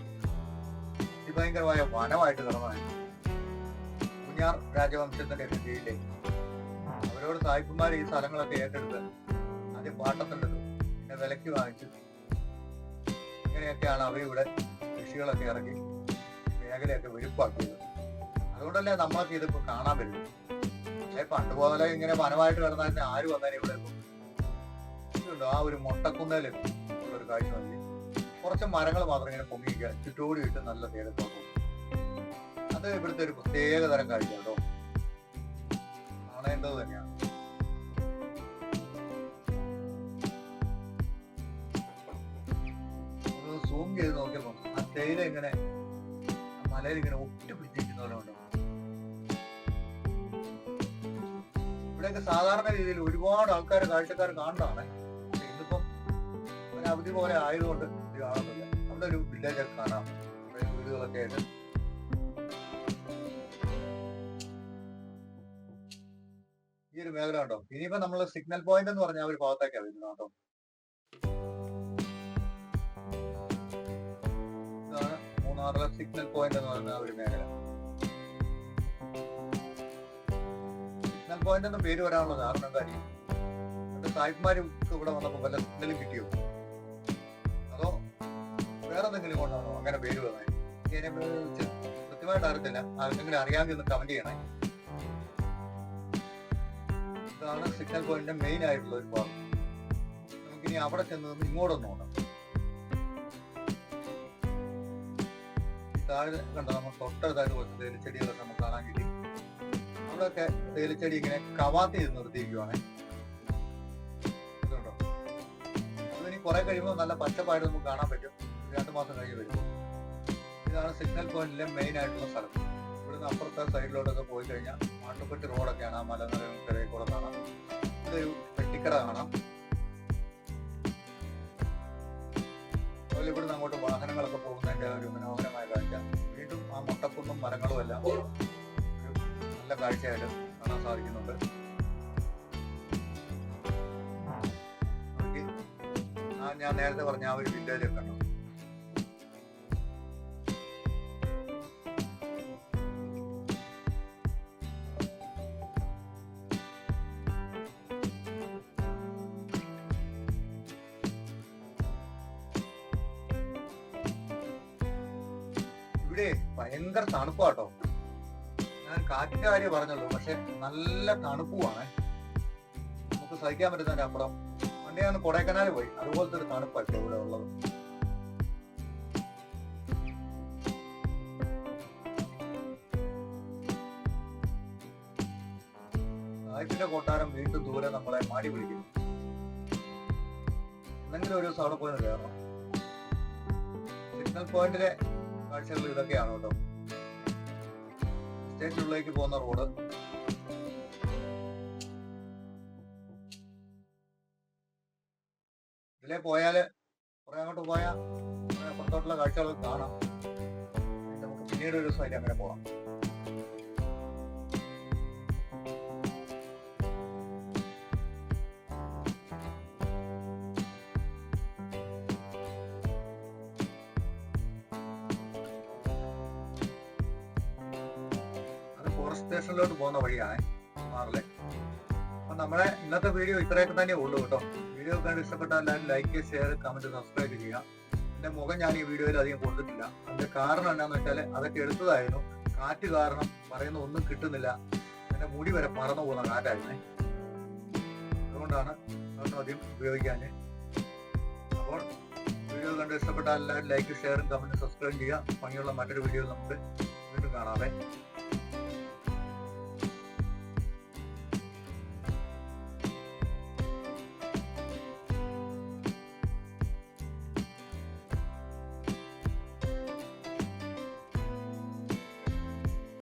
അതിഭയങ്കരമായ വനമായിട്ട് കിടന്നതാണ്. പൂഞ്ഞാർ രാജവംശത്തിന്റെ കൃഷിയിലെ അവരോട് സായിപ്പുമാർ ഈ സ്ഥലങ്ങളൊക്കെ ഏറ്റെടുത്ത് ആദ്യം പാട്ടത്തിനെടുത്തു, പിന്നെ വിലയ്ക്ക് വാങ്ങിച്ചു. ഇങ്ങനെയൊക്കെയാണ് അവരിവിടെ കൃഷികളൊക്കെ ഇറക്കി മേഖലയൊക്കെ വെളുപ്പാക്കിയത്. അതുകൊണ്ടല്ലേ നമ്മളൊക്കെ ഇതിപ്പോ കാണാൻ പറ്റും. പക്ഷേ പണ്ട് പോലെ ഇങ്ങനെ വനമായിട്ട് കിടന്നാൽ ആര് വന്നാലും ഇവിടെ ഇതുണ്ടോ ആ ഒരു മൊട്ടക്കുന്നേല് ഉള്ളൊരു കാഴ്ച മതി. കുറച്ച് മരങ്ങൾ മാത്രം ഇങ്ങനെ പൊങ്ങിക്കുക, ചുറ്റോടി ഇട്ട് നല്ല തേയിലത്തോട്ടം. അത് ഇവിടുത്തെ ഒരു പ്രത്യേക തരം കാഴ്ച കേട്ടോ. കാണേണ്ടത് തന്നെയാണ്. സൂം ചെയ്ത് നോക്കിയപ്പോ ആ തേയില ഇങ്ങനെ മലയിൽ ഇങ്ങനെ ഒട്ടിപ്പിടിച്ചിരിക്കുന്ന പോലെ ഉണ്ടോ. ഇവിടെയൊക്കെ സാധാരണ രീതിയിൽ ഒരുപാട് ആൾക്കാർ കാഴ്ചക്കാർ കാണുന്നതാണ്. പക്ഷെ ഇന്നിപ്പം ഒരു അവധി പോലെ ആയതുകൊണ്ട് ഇത് കാണുന്നില്ല. അവിടെ ഒരു വില്ലേജൊക്കെ കാണാം, വീടുകളൊക്കെ ആയിട്ട്. ഈ ഒരു മേഖല ഉണ്ടോ. ഇനിയിപ്പോ നമ്മള് സിഗ്നൽ പോയിന്റ് എന്ന് പറഞ്ഞാൽ ഒരു ഭാഗത്തേക്കാണ് വരുന്നത് കേട്ടോ. ഇതാണ് മൂന്നാറിലെ സിഗ്നൽ പോയിന്റ് എന്ന് പറഞ്ഞ ഒരു മേഖല. സിഗ്നൽ പോയിന്റ് എന്ന പേര് വരാനുള്ള കാരണം കാര്യം എന്റെ സായിപ്പ്മാരും ഇവിടെ വന്നപ്പോ വല്ല സിഗ്നലും കിട്ടിയോ അതോ വേറെ എന്തെങ്കിലും കൊണ്ടാണോ അങ്ങനെ പേര് വന്നത്? ഇതിനെ കുറിച്ച് കൃത്യമായിട്ട് അറിയത്തില്ല. ആർക്കെങ്കിലും അറിയാമെങ്കിൽ ഒന്ന് കമന്റ് ചെയ്യണേ. ഇതാണ് സിഗ്നൽ പോയിന്റിന്റെ മെയിൻ ആയിട്ടുള്ള ഒരു ഭാഗം. നമുക്കിനി അവിടെ ചെന്ന് നിന്ന് ഇങ്ങോട്ടൊന്ന് നോക്കാം. താഴെ കണ്ട നമ്മൾ തൊട്ടടുത്തായിട്ട് കുറച്ച് തേയിലച്ചെടികളൊക്കെ നമുക്ക് കാണാൻ കിട്ടി. അവിടെയൊക്കെ തേയിലച്ചെടി ഇങ്ങനെ കവാത്ത് ചെയ്ത് നിർത്തിയിരിക്കുവാണ്. ഇതുണ്ടോ, അതിനി കുറെ കഴിയുമ്പോൾ നല്ല പച്ചപ്പായിട്ട് നമുക്ക് കാണാൻ പറ്റും. 2 മാസം കഴിഞ്ഞ് വരും. ഇതാണ് സിഗ്നൽ പോയിന്റിലെ മെയിൻ ആയിട്ടുള്ള സ്ഥലം. ഇവിടുന്ന് അപ്പുറത്തെ സൈഡിലോട്ടൊക്കെ പോയി കഴിഞ്ഞാൽ മാട്ടുപ്പെട്ടി റോഡൊക്കെയാണ്. ആ മലനിരകൾക്കിടയിൽ കൂടെ കാണാം. ഇതൊരു പെട്ടിക്കട കാണാം. അതുപോലെ ഇവിടുന്ന് അങ്ങോട്ട് വാഹനങ്ങളൊക്കെ പോകുന്നതിന്റെ ഒരു മനോഹരമായ കാഴ്ച. വീണ്ടും ആ മുട്ടക്കുന്നും മരങ്ങളും എല്ലാം ഒരു നല്ല കാഴ്ചയായിട്ട് കാണാൻ സാധിക്കുന്നുണ്ട്. ഞാൻ നേരത്തെ പറഞ്ഞ ആ ഒരു വില്ലേജ് കണ്ടു. ഇവിടെ ഭയങ്കര തണുപ്പാട്ടോ. ഞാൻ കാറ്റിന്റെ കാര്യം പറഞ്ഞല്ലോ, പക്ഷെ നല്ല തണുപ്പുമാണ്. നമുക്ക് സഹിക്കാൻ പറ്റുന്നതിന്റെ അപ്പുറം. പണ്ടേ ഞാൻ കൊടൈക്കനാൽ പോയി, അതുപോലത്തെ ഒരു തണുപ്പാട്ടോ ഇവിടെ ഉള്ളത്. സായിപ്പിന്റെ കൊട്ടാരം വീണ്ടും ദൂരെ നമ്മളെ മാടി പിടിക്കുന്നു. എന്തെങ്കിലും ഒരു ദിവസം അവിടെ പോയി കയറണം. സിഗ്നൽ പോയിന്റിലെ കാഴ്ചകൾ ഇതൊക്കെയാണ് കേട്ടോ. സ്റ്റേറ്റിനുള്ളിലേക്ക് പോകുന്ന റോഡ്. ഇതിലെ പോയാല് കുറെ അങ്ങോട്ട് പോയാൽ പുറത്തോട്ടുള്ള കാഴ്ചകൾ കാണാം. നമുക്ക് പിന്നീട് ഒരു ദിവസം അതിൽ അങ്ങനെ പോകാം. ഫോറസ്റ്റ് സ്റ്റേഷനിലോട്ട് പോകുന്ന വഴിയാണ് മാറിലെ. അപ്പൊ നമ്മുടെ ഇന്നത്തെ വീഡിയോ ഇത്രയൊക്കെ തന്നെ ഉള്ളൂ കേട്ടോ. വീഡിയോ കണ്ട് ഇഷ്ടപ്പെട്ടാൽ എല്ലാവരും ലൈക്ക്, ഷെയർ, കമന്റ്, സബ്സ്ക്രൈബ് ചെയ്യുക. എന്റെ മുഖം ഞാൻ ഈ വീഡിയോയിൽ അധികം കൊടുത്തിട്ടില്ല. അതിന്റെ കാരണം എന്താണെന്ന് വെച്ചാൽ അതൊക്കെ എടുത്തതായിരുന്നു. കാറ്റ് കാരണം പറയുന്ന ഒന്നും കിട്ടുന്നില്ല. എന്റെ മുടി വരെ പറന്നു പോകുന്ന കാറ്റായിരുന്നേ. അതുകൊണ്ടാണ് അതൊന്നും അധികം ഉപയോഗിക്കാൻ. അപ്പോൾ വീഡിയോ കണ്ട് ഇഷ്ടപ്പെട്ടാൽ എല്ലാവരും ലൈക്ക്, ഷെയറും, കമന്റ്, സബ്സ്ക്രൈബ് ചെയ്യുക. ഭംഗിയുള്ള മറ്റൊരു വീഡിയോ നമുക്ക് വീണ്ടും കാണാവേ.